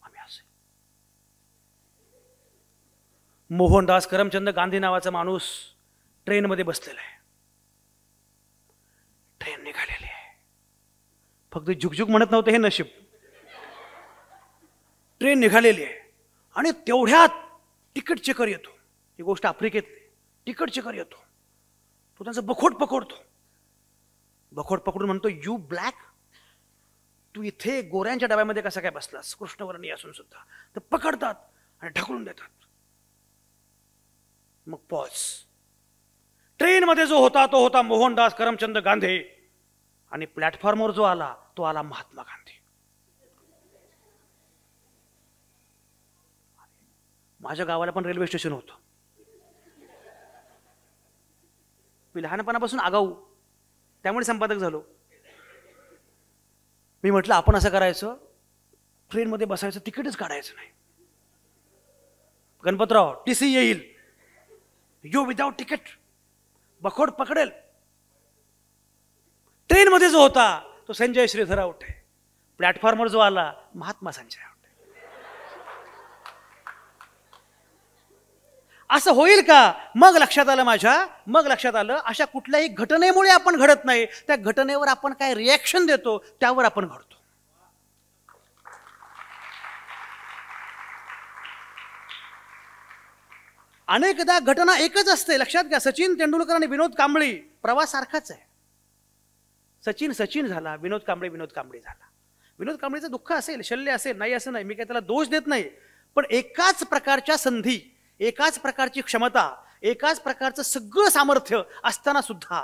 आम्ही असे मोहनदास करमचंद गांधी नावाचा माणूस ट्रेनमध्ये बसलेला आहे. ट्रेन निघालेली आहे. फक्त झुकझुक म्हणत नव्हते हे नशीब. ट्रेन निघालेली आहे आणि तेवढ्यात तिकीट चेकर येतो. ही गोष्ट आफ्रिकेतली. तिकीट चेकर येतो. तो त्यांचं बखोट पकडतो. बखोट पकडून म्हणतो यू ब्लॅक, तू इथे गोऱ्यांच्या डब्यामध्ये कसा काय बसलास कृष्णवर्णी असून सुद्धा. तर पकडतात आणि ढकलून देतात. मग पॉज. ट्रेनमध्ये जो होता तो होता मोहनदास करमचंद गांधी आणि प्लॅटफॉर्मवर जो आला तो आला महात्मा गांधी. माझ्या गावाला पण रेल्वे स्टेशन होतं. मी लहानपणापासून आगाऊ, त्यामुळे संपादक झालो. मी म्हटलं आपण असं करायचं, ट्रेनमध्ये बसायचं, तिकीटच काढायचं नाही. गणपतराव टीसी येईल, यू विदाउट तिकीट, बखोड पकडेल. ट्रेनमध्ये जो होता तो संजय श्रीधर आवटे. प्लॅटफॉर्मवर जो आला महात्मा संजय आवटे. असं होईल का? मग लक्षात आलं माझ्या, मग लक्षात आलं अशा कुठल्याही घटनेमुळे आपण घडत नाही, त्या घटनेवर आपण काय रिॲक्शन देतो त्यावर आपण घडतो. अनेकदा घटना एकच असते. लक्षात घ्या, सचिन तेंडुलकर आणि विनोद कांबळी प्रवास सारखाच आहे. सचिन झाला, विनोद कांबळी झाला. विनोद कांबळीचं दुःख असेल, शल्य असेल, नाही असं नाही, मी काही त्याला दोष देत नाही. पण एकाच प्रकारच्या संधी, एकाच प्रकारची क्षमता, एकाच प्रकारचं सगळं सामर्थ्य असताना सुद्धा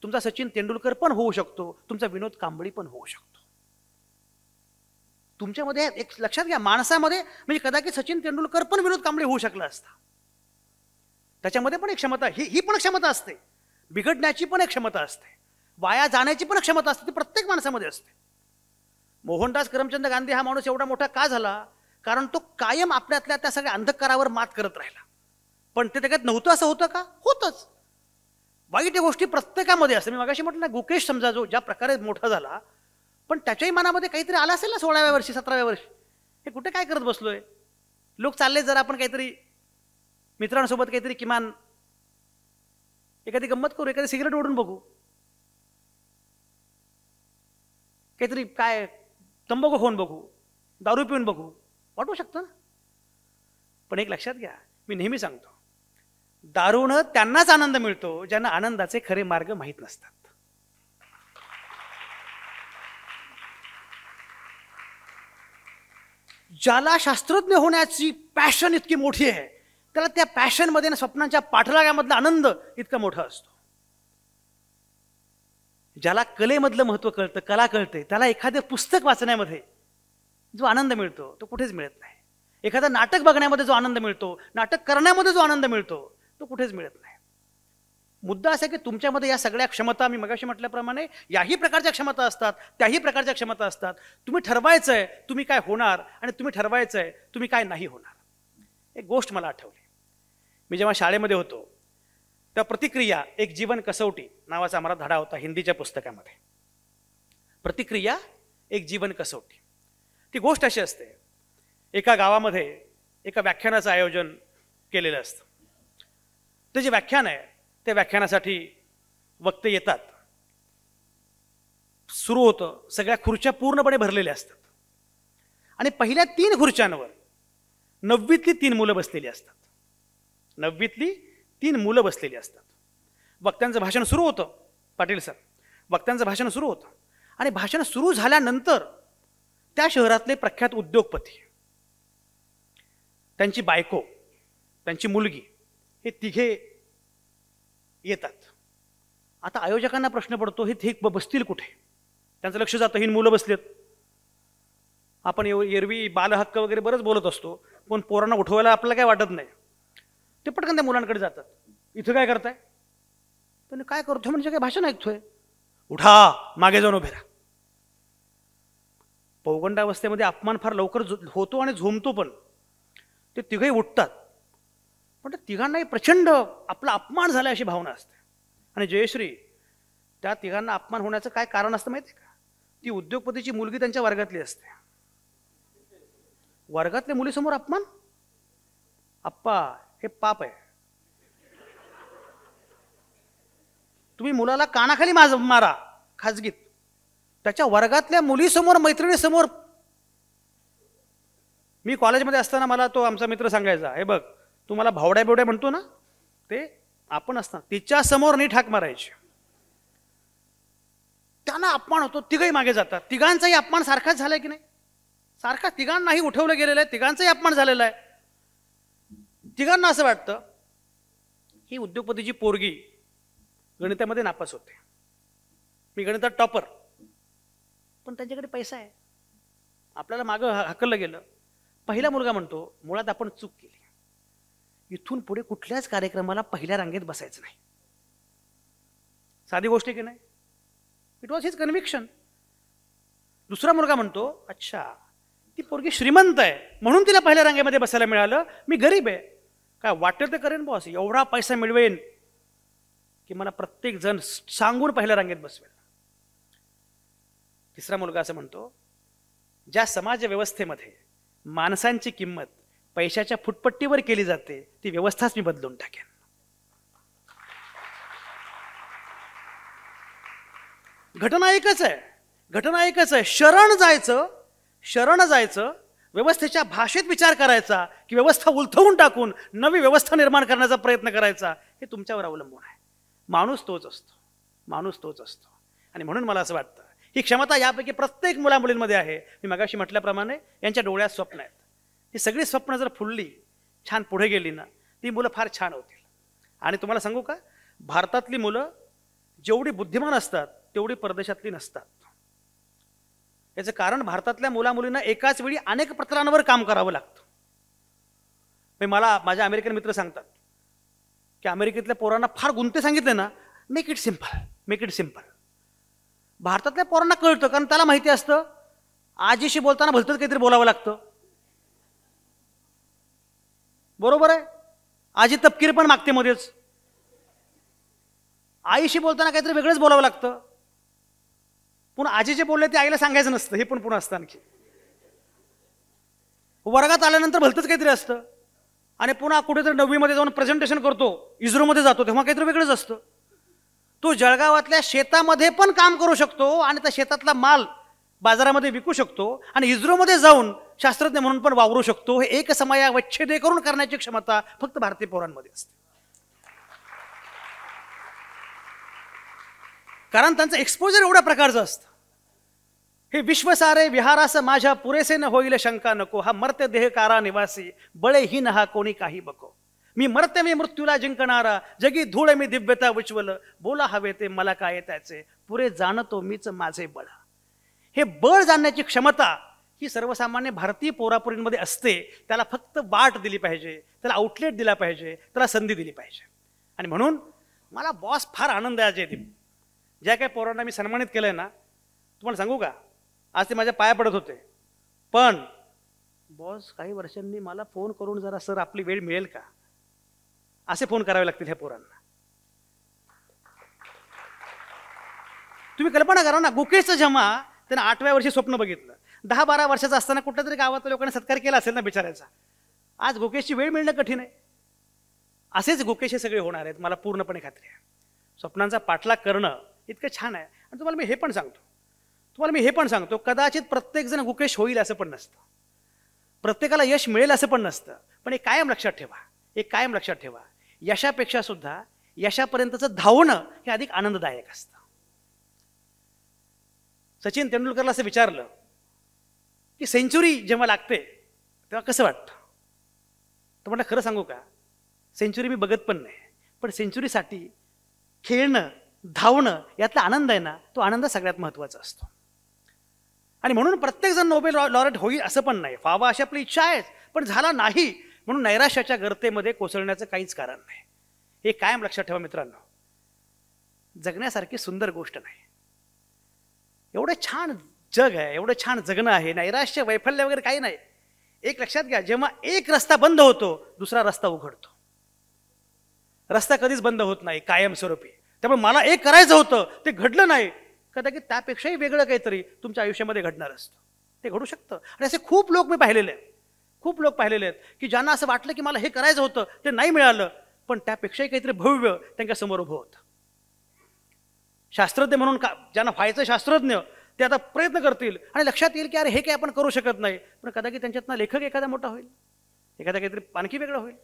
तुमचा सचिन तेंडुलकर पण होऊ शकतो, तुमचा विनोद कांबळी पण होऊ शकतो. तुमच्यामध्ये एक लक्षात घ्या, माणसामध्ये म्हणजे कदाचित सचिन तेंडुलकर पण विनोद कांबळी होऊ शकला असता. त्याच्यामध्ये पण एक क्षमता, ही पण क्षमता असते. बिघडण्याची पण एक क्षमता असते. वाया जाण्याची पण क्षमता असते. ती प्रत्येक माणसामध्ये असते. मोहनदास करमचंद गांधी हा माणूस एवढा मोठा का झाला? कारण तो कायम आपल्यातल्या त्या सगळ्या अंधकारावर मात करत राहिला. पण ते त्याच्यात नव्हतं असं होतं का? होतच. वाईट गोष्टी प्रत्येकामध्ये असते. मी मगाशी म्हटलं ना, गुकेश समजा जो ज्या प्रकारे मोठा झाला, पण त्याच्याही मनामध्ये काहीतरी आलं असेल ना 16व्या वर्षी 17व्या वर्षी, हे कुठे काय करत बसलोय, लोक चालले जरा आपण काहीतरी मित्रांसोबत काहीतरी किमान एखादी गंमत करू, एखादी सिगरेट ओढून बघू, काहीतरी काय तंबाखू खाऊन बघू, दारू पिऊन बघू, वाटू शकतं ना. पण एक लक्षात घ्या, मी नेहमी सांगतो, दारूनं त्यांनाच आनंद मिळतो ज्यांना आनंदाचे खरे मार्ग माहीत नसतात. ज्याला शास्त्रज्ञ होण्याची पॅशन इतकी मोठी आहे, त्याला त्या पॅशनमध्ये ना स्वप्नांच्या पाठलागामधला आनंद इतका मोठा असतो. ज्याला कलेमधलं महत्त्व कळतं, कला कळते, त्याला एखादं पुस्तक वाचण्यामध्ये जो आनंद मिळतो तो कुठेच मिळत नाही. एखादं नाटक बघण्यामध्ये जो आनंद मिळतो, नाटक करण्यामध्ये जो आनंद मिळतो तो कुठेच मिळत नाही. मुद्दा असा की तुमच्यामध्ये या सगळ्या क्षमता, मी मगाशी म्हटल्याप्रमाणे, याही प्रकारच्या क्षमता असतात, त्याही प्रकारच्या क्षमता असतात. तुम्ही ठरवायचंय तुम्ही काय होणार आणि तुम्ही ठरवायचंय तुम्ही काय नाही होणार. एक गोष्ट मला आठवली. मी जेव्हा शाळेमध्ये होतो तेव्हा प्रतिक्रिया एक जीवन कसोटी नावाचा आम्हाला धडा होता हिंदीच्या पुस्तकामध्ये. प्रतिक्रिया एक जीवन कसोटी. ती गोष्ट अशी असते, एका गावामध्ये एका व्याख्यानाचं आयोजन केलेलं असतं. ते जे व्याख्यान आहे त्या व्याख्यानासाठी वक्ते येतात. सुरू होतं, सगळ्या खुर्च्या पूर्णपणे भरलेल्या असतात आणि पहिल्या 3 खुर्च्यांवर 9वीतली 3 मुलं बसलेली असतात. 9वीतली 3 मुलं बसलेली असतात. वक्त्यांचं भाषण सुरू होतं. पाटील सर, वक्त्यांचं भाषण सुरू होतं आणि भाषण सुरू झाल्यानंतर त्या शहरातले प्रख्यात उद्योगपती, त्यांची बायको, त्यांची मुलगी हे तिघे येतात. आता आयोजकांना प्रश्न पडतो, हे बसतील कुठे? त्यांचं लक्ष जातं, ही मुलं बसलेत. आपण एरवी बालहक्क वगैरे बरंच बोलत असतो, पण पोरांना उठवायला आपल्याला काय वाटत नाही. ते पटकन त्या मुलांकडे जातात. इथं काय करताय? पण काय करतोय म्हणजे काय भाषण ऐकतोय? उठा, मागे जाऊन उभे राहा. पौगंडावस्थेमध्ये अपमान फार लवकर होतो आणि झोमतो पण. ते तिघही उठतात, पण त्या तिघांनाही प्रचंड आपला अपमान झाला अशी भावना असते. आणि जयश्री, त्या तिघांना अपमान होण्याचं काय कारण असतं माहिती आहे का? ती उद्योगपतीची मुलगी त्यांच्या वर्गातली असते. वर्गातल्या मुलीसमोर अपमान? अप्पा, हे पाप आहे. तुम्ही मुलाला कानाखाली मारा खाजगीत, त्याच्या वर्गातल्या मुलीसमोर, मैत्रिणीसमोर. मी कॉलेजमध्ये असताना मला तो आमचा मित्र सांगायचा, हे बघ, तू मला भावड्या बिवड्या म्हणतो ना, ते आपण असताना तिच्या समोर नीट हाक मारायची. त्यांना अपमान होतो, तिघही मागे जातात. तिघांचाही अपमान सारखाच झालाय की नाही? सारखा तिघांनाही उठवलं गेलेलं आहे, तिघांचाही अपमान झालेला आहे. तिघांना असं वाटतं ही उद्योगपतीची पोरगी गणितामध्ये नापास होते, मी गणितात टॉपर, पण त्यांच्याकडे पैसा आहे. आपल्याला मागं हाकललं गेलं. पहिला मुलगा म्हणतो, मुळात आपण चूक केली, इथून पुढे कुठल्याच कार्यक्रमाला पहिल्या रांगेत बसायचं नाही. साधी गोष्ट की नाही? It was his conviction. दुसरा मुलगा म्हणतो, अच्छा, ती पोरगी श्रीमंत आहे म्हणून तिला पहिल्या रांगेमध्ये बसायला मिळालं, मी गरीब आहे, काय वाटेल ते करेन बॉस, एवढा पैसा मिळवेन की मला प्रत्येक जण सांगून पहिल्या रांगेत बसवेल. तिसरा मुलगा असं म्हणतो, ज्या समाज व्यवस्थेमध्ये माणसांची किंमत पैशाच्या फुटपट्टीवर केली जाते, ती व्यवस्थाच मी बदलून टाकेन. घटना एकच आहे, शरण जायचं, व्यवस्थेच्या भाषेत विचार करायचा की व्यवस्था उलथवून टाकून नवी व्यवस्था निर्माण करण्याचा प्रयत्न करायचा, हे तुमच्यावर अवलंबून आहे. माणूस तोच असतो. आणि म्हणून मला असं वाटतं ही क्षमता यापैकी प्रत्येक मुलामुलींमध्ये आहे. मी मगाशी म्हटल्याप्रमाणे यांच्या डोळ्यात स्वप्न आहेत. ही सगळी स्वप्न जर फुलली, छान पुढे गेली ना, ती मुलं फार छान होतील. आणि तुम्हाला सांगू का, भारतातली मुलं जेवढी बुद्धिमान असतात तेवढी परदेशातली नसतात. याचं कारण भारतातल्या मुलामुलींना एकाच वेळी अनेक पत्रांवर काम करावं लागतं. मला माझे अमेरिकन मित्र सांगतात की अमेरिकेतल्या पोरांना फार गुंते सांगितले ना, मेक इट सिम्पल. भारतातल्या पोरांना कळतं, कारण त्याला माहिती असतं आजीशी बोलताना भलतंच काहीतरी बोलावं लागतं. बरोबर आहे? आजी तपकीर पण मागते मध्येच. आईशी बोलताना काहीतरी वेगळंच बोलावं लागतं. पुन्हा आजी जे बोलले ते आईला सांगायचं नसतं, हे पण पुन्हा असतं. आणखी वर्गात आल्यानंतर भलतंच काहीतरी असतं. आणि पुन्हा कुठेतरी 9वीमध्ये जाऊन प्रेझेंटेशन करतो, इस्रोमध्ये जातो, तेव्हा काहीतरी वेगळंच असतं. तो जळगावातल्या शेतामध्ये पण काम करू शकतो आणि त्या शेतातला माल बाजारामध्ये विकू शकतो आणि इस्रोमध्ये जाऊन शास्त्रज्ञ म्हणून पण वावरू शकतो. हे एक समयावच्छेदे करून करण्याची क्षमता फक्त भारतीय पोरांमध्ये असते. कारण त्यांचं एक्सपोजर एवढ्या प्रकारचं असतं. हे विश्व सारे विहारास माझ्या पुरेसे न होईल शंका नको, हा मर्त्य देह कारा निवासी, बळेहीन हा कोणी काही बको. मी मर्त्य मी मृत्यूला जिंकणारा, जगी धूळ मी दिव्यता उज्ज्वल, बोला हवे ते मला काय त्याचे, पुरे जाणतो मीच माझे बळ. हे बळ जाणण्याची क्षमता ही सर्वसामान्य भारतीय पोरापोरींमध्ये असते. त्याला फक्त वाट दिली पाहिजे, त्याला आउटलेट दिला पाहिजे, त्याला संधी दिली पाहिजे. आणि म्हणून मला बॉस फार आनंद आहे. अजय, ज्या काही पोरांना मी सन्मानित केलंय ना, तुम्हाला सांगू का, आज ते माझ्या पाया पडत होते, पण बॉस काही वर्षांनी मला फोन करून जरा सर आपली वेळ मिळेल का, असे फोन करावे लागतील ह्या पोरांना. तुम्ही कल्पना करा ना, गुकेशचं जेव्हा त्यानं 8व्या वर्षी स्वप्न बघितलं, 10-12 वर्षाचा असताना कुठल्या तरी गावातल्या लोकांनी सत्कार केला असेल ना बिचारायचा. आज गुकेशची वेळ मिळणं कठीण आहे. असेच गुकेश हे सगळे होणार आहेत, मला पूर्णपणे खात्री आहे. स्वप्नांचा पाठलाग करणं इतकं छान आहे. आणि तुम्हाला मी हे पण सांगतो, कदाचित प्रत्येक जण गुकेश होईल असं पण नसतं, प्रत्येकाला यश मिळेल असं पण नसतं. पण एक कायम लक्षात ठेवा, यशापेक्षा सुद्धा यशापर्यंतचं धावणं हे अधिक आनंददायक असतं. सचिन तेंडुलकरला असं विचारलं की सेंचुरी जेव्हा लागते तेव्हा कसं वाटतं, तर म्हटलं खरं सांगू का, सेंचुरी मी बघत पण नाही, पण सेंचुरीसाठी खेळणं, धावणं यातला आनंद आहे ना, तो आनंद सगळ्यात महत्त्वाचा असतो. आणि म्हणून प्रत्येकजण नोबेल लॉरेट होईल असं पण नाही, व्हावा अशी आपली इच्छा आहेच, पण झाला नाही म्हणून नैराश्याच्या गर्तेमध्ये कोसळण्याचं काहीच कारण नाही. हे कायम लक्षात ठेवा मित्रांनो, जगण्यासारखी सुंदर गोष्ट नाही. एवढं छान जग आहे, एवढं छान जगणं आहे, नैराश्य वैफल्य वगैरे काही नाही. एक लक्षात घ्या, जेव्हा एक रस्ता बंद होतो दुसरा रस्ता उघडतो. रस्ता कधीच बंद होत नाही कायमस्वरूपी. त्यामुळे मला एक करायचं होतं, ते घडलं नाही, कदाचित त्यापेक्षाही वेगळं काहीतरी तुमच्या आयुष्यामध्ये घडणार असतं. ते घडू शकतं. आणि असे खूप लोक मी पाहिलेले आहेत, खूप लोक पाहिलेले आहेत की ज्यांना असं वाटलं की मला हे करायचं होतं, ते नाही मिळालं, पण त्यापेक्षाही काहीतरी भव्य त्यांच्या समोर उभं होतं. शास्त्रज्ञ म्हणून ज्यांना व्हायचं शास्त्रज्ञ, ते आता प्रयत्न करतील आणि लक्षात येईल की अरे हे काही आपण करू शकत नाही, पण कदाचित त्यांच्यातनं लेखक एखादा मोठा होईल, एखादा काहीतरी आणखी वेगळं होईल.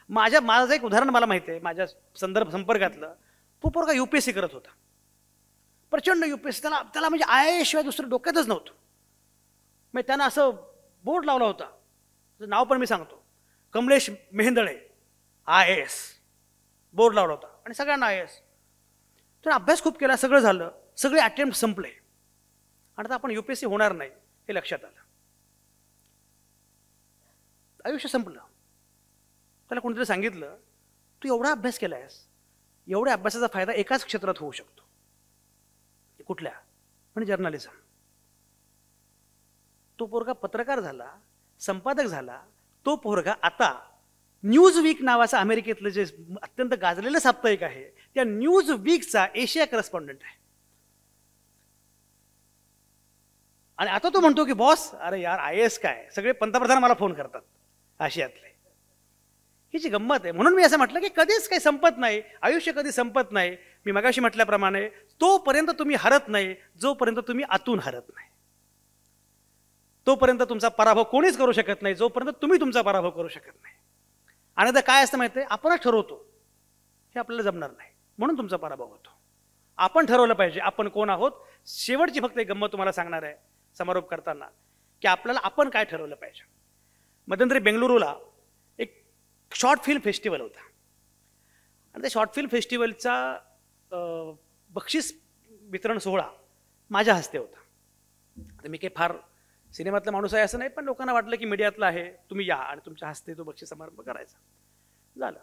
माझं एक उदाहरण मला माहिती आहे, माझ्या संपर्कातलं. तो पोरगा UPSC करत होता, प्रचंड UPSC, त्याला म्हणजे IAS शिवाय दुसरं डोक्यातच नव्हतं. मग त्यानं असं बोर्ड लावला होता, नाव पण मी सांगतो, कमलेश मेहेंदळे IAS बोर्ड लावला होता आणि सगळ्यांना IAS. तर अभ्यास खूप केला, सगळं झालं, सगळे अटेम्प्ट संपले आणि आता आपण UPSC होणार नाही हे लक्षात आलं. आयुष्य संपलं. त्याला कोणीतरी सांगितलं, तू एवढा अभ्यास केलायस, एवढ्या अभ्यासाचा फायदा एकाच क्षेत्रात होऊ शकतो. कुठल्या? म्हणजे जर्नलिझम. तो पोरगा पत्रकार झाला, संपादक झाला. तो पोरगा आता न्यूज वीक नावाचं अमेरिकेतलं जे अत्यंत गाजलेलं साप्ताहिक आहे, त्या न्यूज वीकचा एशिया करस्पॉन्डंट आहे. आणि आता तो म्हणतो की बॉस, अरे यार IAS काय, सगळे पंतप्रधान मला फोन करतात आशियातले. ही जी गंमत आहे. म्हणून मी असं म्हटलं की कधीच काही संपत नाही, आयुष्य कधी संपत नाही. मी मगाशी म्हटल्याप्रमाणे तोपर्यंत तुम्ही हरत नाही जोपर्यंत तुम्ही आतून हरत नाही. तोपर्यंत तुमचा पराभव कोणीच करू शकत नाही जोपर्यंत तुम्ही तुमचा पराभव करू शकत नाही. आणि आता काय असतं माहिती आहे, आपणच ठरवतो हे आपल्याला जमणार नाही म्हणून तुमचा पराभव होतो. आपण ठरवलं पाहिजे आपण कोण आहोत. शेवटची फक्त एक गंमत तुम्हाला सांगणार आहे समारोप करताना, की आपल्याला आपण काय ठरवलं पाहिजे. मध्यंतरी बेंगलुरूला एक शॉर्ट फिल्म फेस्टिवल होता आणि त्या शॉर्ट फिल्म फेस्टिवलचा बक्षीस वितरण सोहळा माझ्या हस्ते होता. तर मी काही फार सिनेमातला माणूस आहे असं नाही, पण लोकांना वाटलं की मीडियातला आहे, तुम्ही या आणि तुमच्या हस्ते तो बक्षीस समारंभ करायचा. झालं.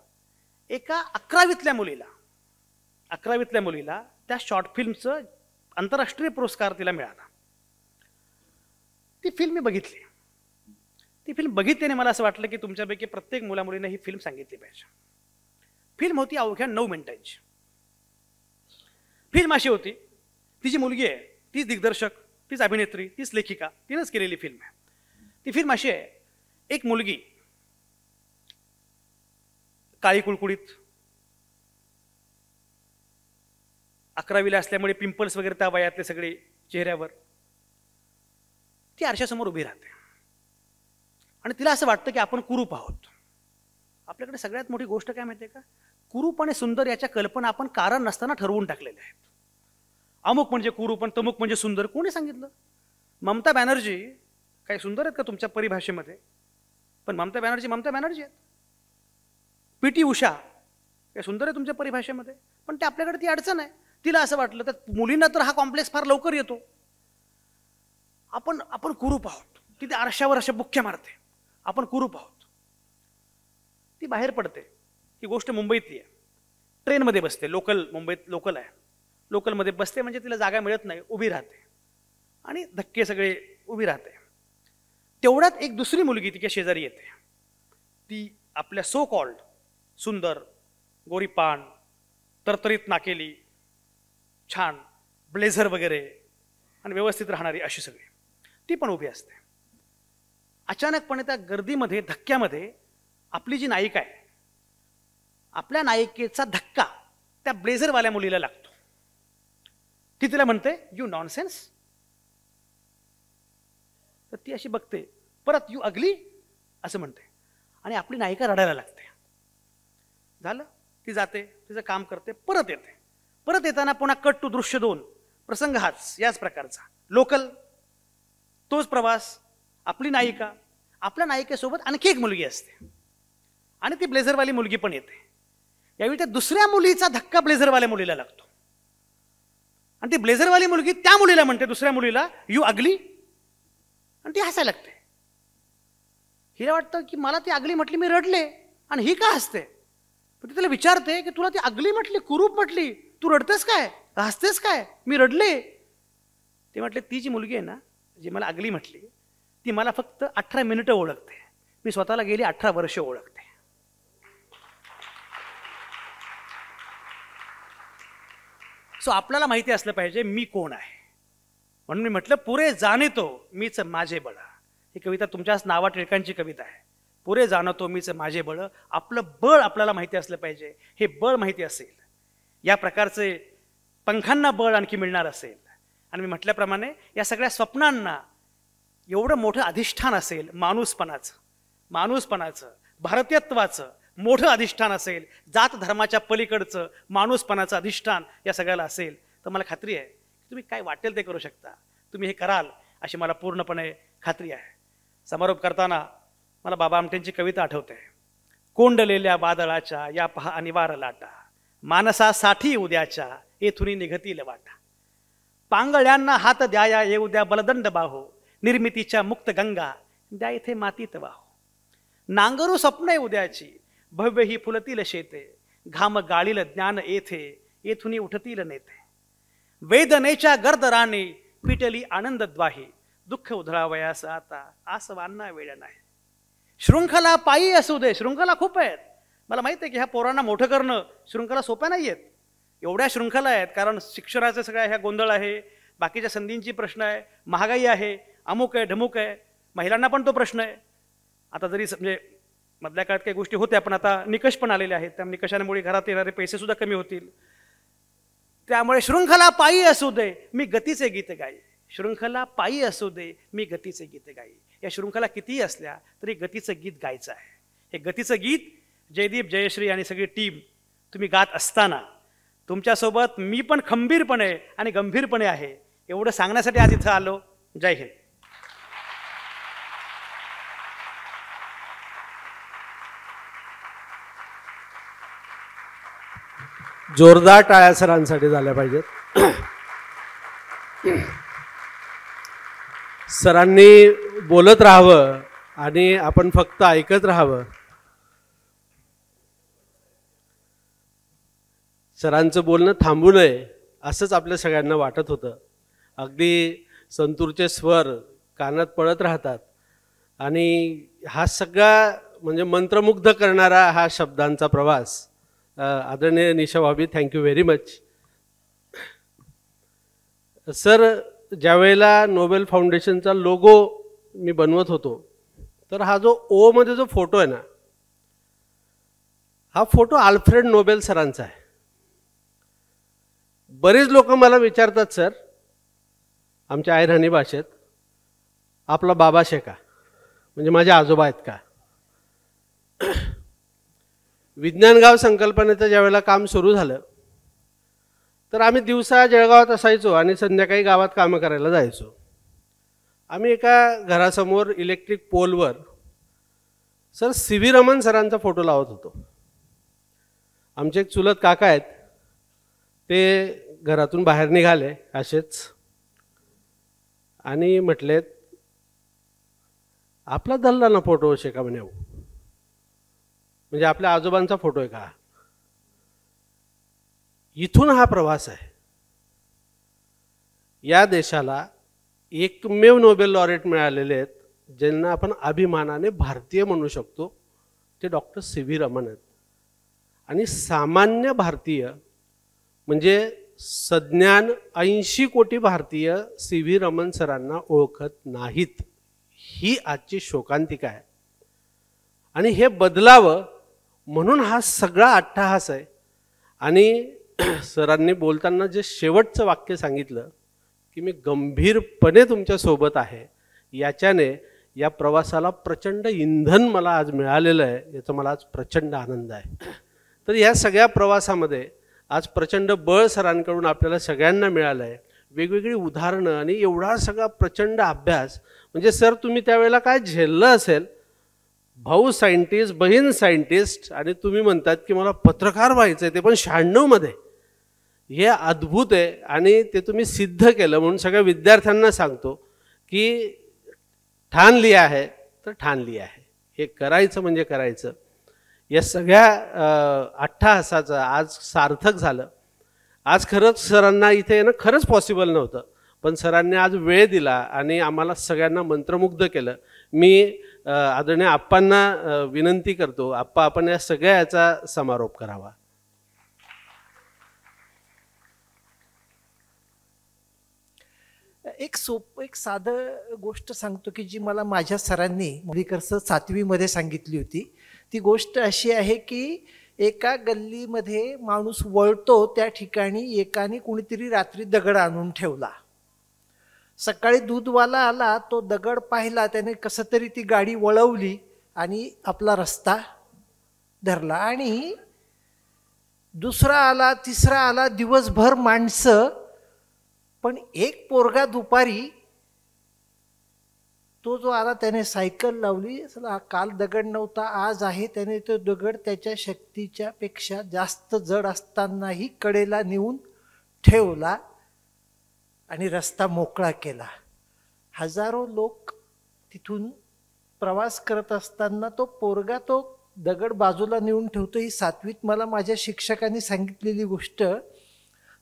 एका 11वीतल्या मुलीला त्या शॉर्ट फिल्मचं आंतरराष्ट्रीय पुरस्कार तिला मिळाला. ती फिल्म मी बघितली. ती फिल्म बघितल्याने मला असं वाटलं की तुमच्यापैकी प्रत्येक मुलामुलीने ही फिल्म सांगितली पाहिजे. फिल्म होती अवघ्या 9 मिनिटांची. फिल्म अशी होती, ती जी मुलगी आहे तीच दिग्दर्शक, तीच अभिनेत्री, तीच लेखिका, तिनंच केलेली फिल्म आहे. ती फिल्म अशी आहे, एक मुलगी काळी कुळकुळीत, 11वीला असल्यामुळे पिंपल्स वगैरे त्या वयातले सगळे चेहऱ्यावर, ती आरशासमोर उभी राहते आणि तिला असं वाटतं की आपण कुरूप आहोत. आपल्याकडे सगळ्यात मोठी गोष्ट काय माहिती आहे का, कुरूप आणि सुंदर याच्या कल्पना आपण कारण नसताना ठरवून टाकलेल्या आहेत. अमुक म्हणजे कुरूप आणि तमुक म्हणजे सुंदर कोणी सांगितलं? ममता बॅनर्जी काही सुंदर आहेत का तुमच्या परिभाषेमध्ये? पण ममता बॅनर्जी आहेत. PT उषा काय सुंदर आहे तुमच्या परिभाषेमध्ये? पण ते आपल्याकडे ती अडचण आहे. तिला असं वाटलं, तर मुलींना तर हा कॉम्प्लेक्स फार लवकर येतो, आपण कुरूप आहोत. तिथे आरशावर अशा बुक्क्या मारते, आपण कुरूप आहोत. ती बाहेर पडते. ही गोष्ट मुंबईतली आहे. ट्रेनमध्ये बसते, मुंबईत लोकल आहे, लोकलमध्ये बसते म्हणजे तिला जागा मिळत नाही, उभी राहते आणि धक्के सगळे उभी राहते. तेवढ्यात एक दुसरी मुलगी तिच्या शेजारी येते. ती आपल्या सो कॉल्ड सुंदर, गोरीपान, तरतरीत नाकेली, छान ब्लेझर वगैरे आणि व्यवस्थित राहणारी अशी सगळी, ती पण उभी असते. अचानकपणे त्या गर्दीमध्ये, धक्क्यामध्ये आपली जी नायिका आहे, आपल्या नायिकेचा धक्का त्या ब्लेझरवाल्या मुलीला लागतो. ती तिला म्हणते, यू नॉनसेन्स. तर ती अशी बघते, परत यू अगली असं म्हणते आणि आपली नायिका रडायला लागते. झालं. ती जाते, तिचं काम करते, परत येते. परत येताना पुन्हा कट टू दृश्य 2, प्रसंग हाच, याच प्रकारचा. लोकल, तोच प्रवास, आपली नायिका, आपल्या नायिकेसोबत आणखी एक मुलगी असते आणि ती ब्लेझरवाली मुलगी पण येते. यावेळी त्या दुसऱ्या मुलीचा धक्का ब्लेझरवाल्या मुलीला लागतो आणि ती ब्लेझरवाली मुलगी त्या मुलीला म्हणते, दुसऱ्या मुलीला, यू अगली, आणि ती हसायला लागते. हिला वाटतं की मला ती अगली म्हटली, मी रडले, आणि ही का हसते. पण ती त्याला विचारते की तुला ती अगली म्हटली, कुरूप म्हटली, तू रडतेस काय, हसतेस काय, मी रडले. ते म्हटले, ती जी मुलगी आहे ना, जी मला अगली म्हटली, ती मला फक्त 18 मिनिटं ओळखते, मी स्वतःला गेली 18 वर्ष ओळखते. सो आपल्याला माहिती असलं पाहिजे मी कोण आहे. म्हणून मी म्हटलं, पुरे जाणतो मीच माझे बळ. ही कविता तुमच्याच नावा टिळकांची कविता आहे. पुरे जाणतो मीच माझे बळ. आपलं बळ आपल्याला माहिती असलं पाहिजे. हे बळ माहिती असेल, या प्रकारचे पंखांना बळ आणखी मिळणार असेल, आणि मी म्हटल्याप्रमाणे या सगळ्या स्वप्नांना एवढं मोठं अधिष्ठान असेल, माणूसपणाचं, भारतीयत्वाचं मोठं अधिष्ठान असेल, जात धर्माच्या पलीकडचं माणूसपणाचं अधिष्ठान या सगळ्याला असेल, तर मला खात्री आहे की तुम्ही काय वाटेल ते करू शकता. तुम्ही हे कराल अशी मला पूर्णपणे खात्री आहे. समारोप करताना मला बाबा आमटेंची कविता आठवते. कोंडलेल्या वादळाच्या या पहा अनिवार्य लाटा, मानसासाठी उद्याच्या येथुनी निघतील वाटा. पांगळ्यांना हात द्याया येऊ द्या बलदंड बाहो, निर्मितीच्या मुक्त गंगा द्या इथे मातीत वाहो. नांगरू स्वप्न उद्याची भव्य ही फुलतील शेते, घाम गाळील ज्ञान येथे येथुनी उठतील नेते. वेदनेच्या गर्दराने पिटली आनंद द्वाही, दुःख उधळावयास आता आसवांना वेळ नाही. शृंखला पायी असू दे, शृंखला खूप आहेत. मला माहिती आहे की ह्या पोरांना मोठं करणं शृंखला सोप्या नाही आहेत. एवढ्या शृंखला आहेत, कारण शिक्षणाचं सगळ्या ह्या गोंधळ आहे, बाकीच्या संधींची प्रश्न आहे, महागाई आहे, अमुक आहे, ढमुक आहे, महिलांना पण तो प्रश्न आहे. आता जरी म्हणजे मधल्या काळात काही गोष्टी होत्या, पण आता निकष पण आलेले आहेत, त्या निकषांमुळे घरात येणारे पैसे सुद्धा कमी होतील. त्यामुळे शृंखला पायी असू दे मी गतीचे गीत गाई, शृंखला पायी असू दे मी गतीचे गीत गाई. या शृंखला कितीही असल्या तरी गतीचं गीत गायचं आहे. हे गतीचं गीत जयदीप, जयश्री आणि सगळी टीम तुम्ही गात असताना तुमच्यासोबत मी पण खंबीरपणे आणि गंभीरपणे आहे, एवढं सांगण्यासाठी आज इथं आलो. जय हिंद. जोरदार टाळ्या सरांसाठी झाल्या पाहिजेत. सरांनी बोलत राहावं आणि आपण फक्त ऐकत राहावं. सरांचं बोलणं थांबू नये असंच आपल्या सगळ्यांना वाटत होतं. अगदी संतूरचे स्वर कानात पडत राहतात आणि हा सगळा म्हणजे मंत्रमुग्ध करणारा हा शब्दांचा प्रवास. आदरणीय निशा भाभी, थँक्यू व्हेरी मच. सर, ज्यावेळेला नोबेल फाउंडेशनचा लोगो मी बनवत होतो, तर हा जो ओ मध्ये जो फोटो आहे ना, हा फोटो अल्फ्रेड नोबेल सरांचा आहे. बरेच लोक मला विचारतात, सर आमच्या आयराणी भाषेत, आपला बाबा शेका म्हणजे माझे आजोबा आहेत का. विज्ञानगाव संकल्पनेचं ज्यावेळेला काम सुरू झालं, तर आम्ही दिवसा जळगावात असायचो आणि संध्याकाळी गावात कामं करायला जायचो. आम्ही एका घरासमोर इलेक्ट्रिक पोलवर सर सी.व्ही. रमन सरांचा फोटो लावत होतो. आमचे एक चुलत काका आहेत, ते घरातून बाहेर निघाले असेच आणि म्हटलेत, आपला धरला ना फोटो शेका म्हणे, म्हणजे आपल्या आजोबांचा फोटो आहे का. इथून हा प्रवास आहे. या देशाला एकमेव नोबेल लॉरेट मिळालेले आहेत ज्यांना आपण अभिमानाने भारतीय म्हणू शकतो, ते डॉक्टर सी.व्ही. रमन आहेत. आणि सामान्य भारतीय म्हणजे सज्ञान 80 कोटी भारतीय सी.व्ही. रमन सरांना ओळखत नाहीत. ही आजची शोकांतिका आहे आणि हे बदलावं म्हणून हा सगळा अट्टहास आहे. आणि सरांनी बोलताना जे शेवटचं वाक्य सांगितलं की मी गंभीरपणे तुमच्या सोबत आहे, याच्याने या प्रवासाला प्रचंड इंधन मला आज मिळालेलं आहे. याचा मला आज प्रचंड आनंद आहे. तर या सगळ्या प्रवासामध्ये आज प्रचंड बळ सरांकडून आपल्याला सगळ्यांना मिळालं आहे. वेगवेगळी उदाहरणं आणि एवढा सगळा प्रचंड अभ्यास. म्हणजे सर तुम्ही त्यावेळेला काय झेललं असेल भाऊ सायंटिस्ट, बहीण सायंटिस्ट, आणि तुम्ही म्हणतात की मला पत्रकार व्हायचं आहे, ते पण 96मध्ये. हे अद्भुत आहे आणि ते तुम्ही सिद्ध केलं. म्हणून सगळ्या विद्यार्थ्यांना सांगतो की ठाण लिया आहे तर ठाण लिया आहे, हे करायचं म्हणजे करायचं. या सगळ्या अट्टहासाचं आज सार्थक झालं. आज खरंच सरांना इथे येणं खरंच पॉसिबल नव्हतं, पण सरांनी आज वेळ दिला आणि आम्हाला सगळ्यांना मंत्रमुग्ध केलं. मी आदरणीय आप्पांना विनंती करतो, आप्पा आपण या सगळ्या याचा समारोप करावा. एक साधं गोष्ट सांगतो की जी मला माझ्या सरांनी मुलीकर सर 7वीमध्ये सांगितली होती. ती गोष्ट अशी आहे की एका गल्लीमध्ये माणूस वळतो, त्या ठिकाणी एकाने कुणीतरी रात्री दगड आणून ठेवला. सकाळी दूधवाला आला, तो दगड पाहिला, त्याने कसं तरी ती गाडी वळवली आणि आपला रस्ता धरला. आणि दुसरा आला, तिसरा आला, दिवसभर माणसं. पण एक पोरगा दुपारी तो जो आला त्याने सायकल लावली. काल दगड नव्हता, आज आहे. त्याने तो दगड त्याच्या शक्तीच्या पेक्षा जास्त जड असतानाही कडेला नेऊन ठेवला आणि रस्ता मोकळा केला. हजारो लोक तिथून प्रवास करत असताना तो पोरगा तो दगड बाजूला नेऊन ठेवतो. ही 7वीत मला माझ्या शिक्षकांनी सांगितलेली गोष्ट.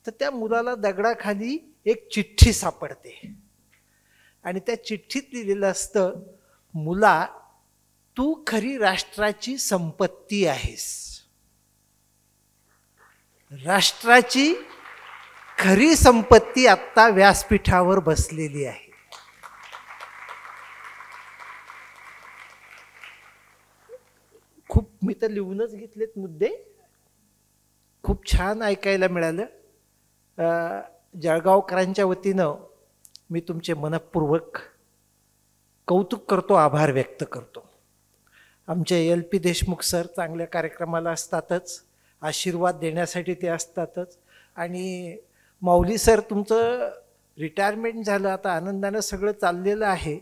तर त्या मुलाला दगडाखाली एक चिठ्ठी सापडते आणि त्या चिठ्ठीत लिहिलेलं असतं, मुला तू खरी राष्ट्राची संपत्ती आहेस. राष्ट्राची खरी संपत्ती आत्ता व्यासपीठावर बसलेली आहे. खूप मी तर लिहूनच घेतलेत मुद्दे. खूप छान ऐकायला मिळालं. जळगावकरांच्या वतीनं मी तुमचे मनपूर्वक कौतुक करतो, आभार व्यक्त करतो. आमचे LP देशमुख सर चांगल्या कार्यक्रमाला असतातच, आशीर्वाद देण्यासाठी ते असतातच. आणि माऊली सर, तुमचं रिटायरमेंट झालं, आता आनंदानं सगळं चाललेलं आहे.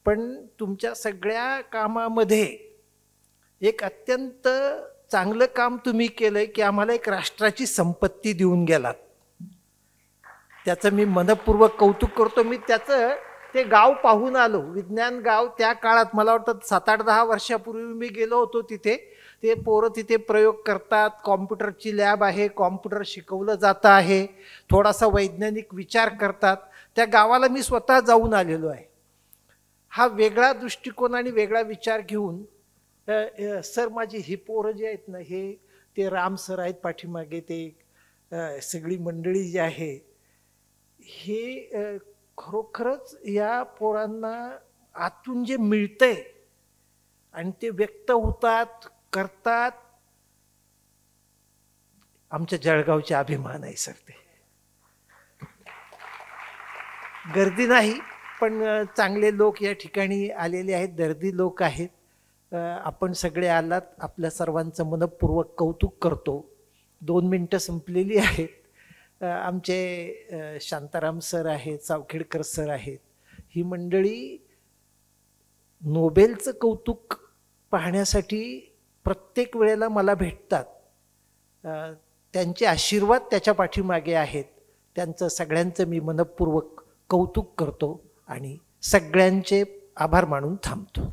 पण तुमच्या सगळ्या कामामध्ये एक अत्यंत चांगलं काम तुम्ही केलंय की आम्हाला एक राष्ट्राची संपत्ती देऊन गेलात. त्याचं मी मनपूर्वक कौतुक करतो. मी त्याचं ते गाव पाहून आलो, विज्ञान गाव. त्या काळात मला वाटतं 7-8-10 वर्षापूर्वी मी गेलो होतो तिथे. ते पोरं तिथे प्रयोग करतात, कॉम्प्युटरची लॅब आहे, कॉम्प्युटर शिकवलं जातं आहे, थोडासा वैज्ञानिक विचार करतात. त्या गावाला मी स्वतः जाऊन आलेलो आहे. हा वेगळा दृष्टिकोन आणि वेगळा विचार घेऊन सर, माझी ही पोरं जे आहेत ना, हे ते राम सर आहेत पाठीमागे, ते सगळी मंडळी जी आहे, हे खरोखरच या पोरांना आतून जे मिळतंय आणि ते व्यक्त होतात, करतात. आमच्या जळगावचे अभिमान आहे सर. ते गर्दी नाही, पण चांगले लोक या ठिकाणी आलेले आहेत, दर्दी लोक आहेत. आपण सगळे आलात, आपल्या सर्वांचं मनपूर्वक कौतुक करतो. 2 मिनटं संपलेली आहेत. आमचे शांताराम सर आहेत, सावखेडकर सर आहेत. ही मंडळी नोबेलचं कौतुक पाहण्यासाठी प्रत्येक वेळेला मला भेटतात. त्यांचे आशीर्वाद त्याच्या पाठीमागे आहेत. त्यांचं सगळ्यांचं मी मनपूर्वक कौतुक करतो आणि सगळ्यांचे आभार मानून थांबतो.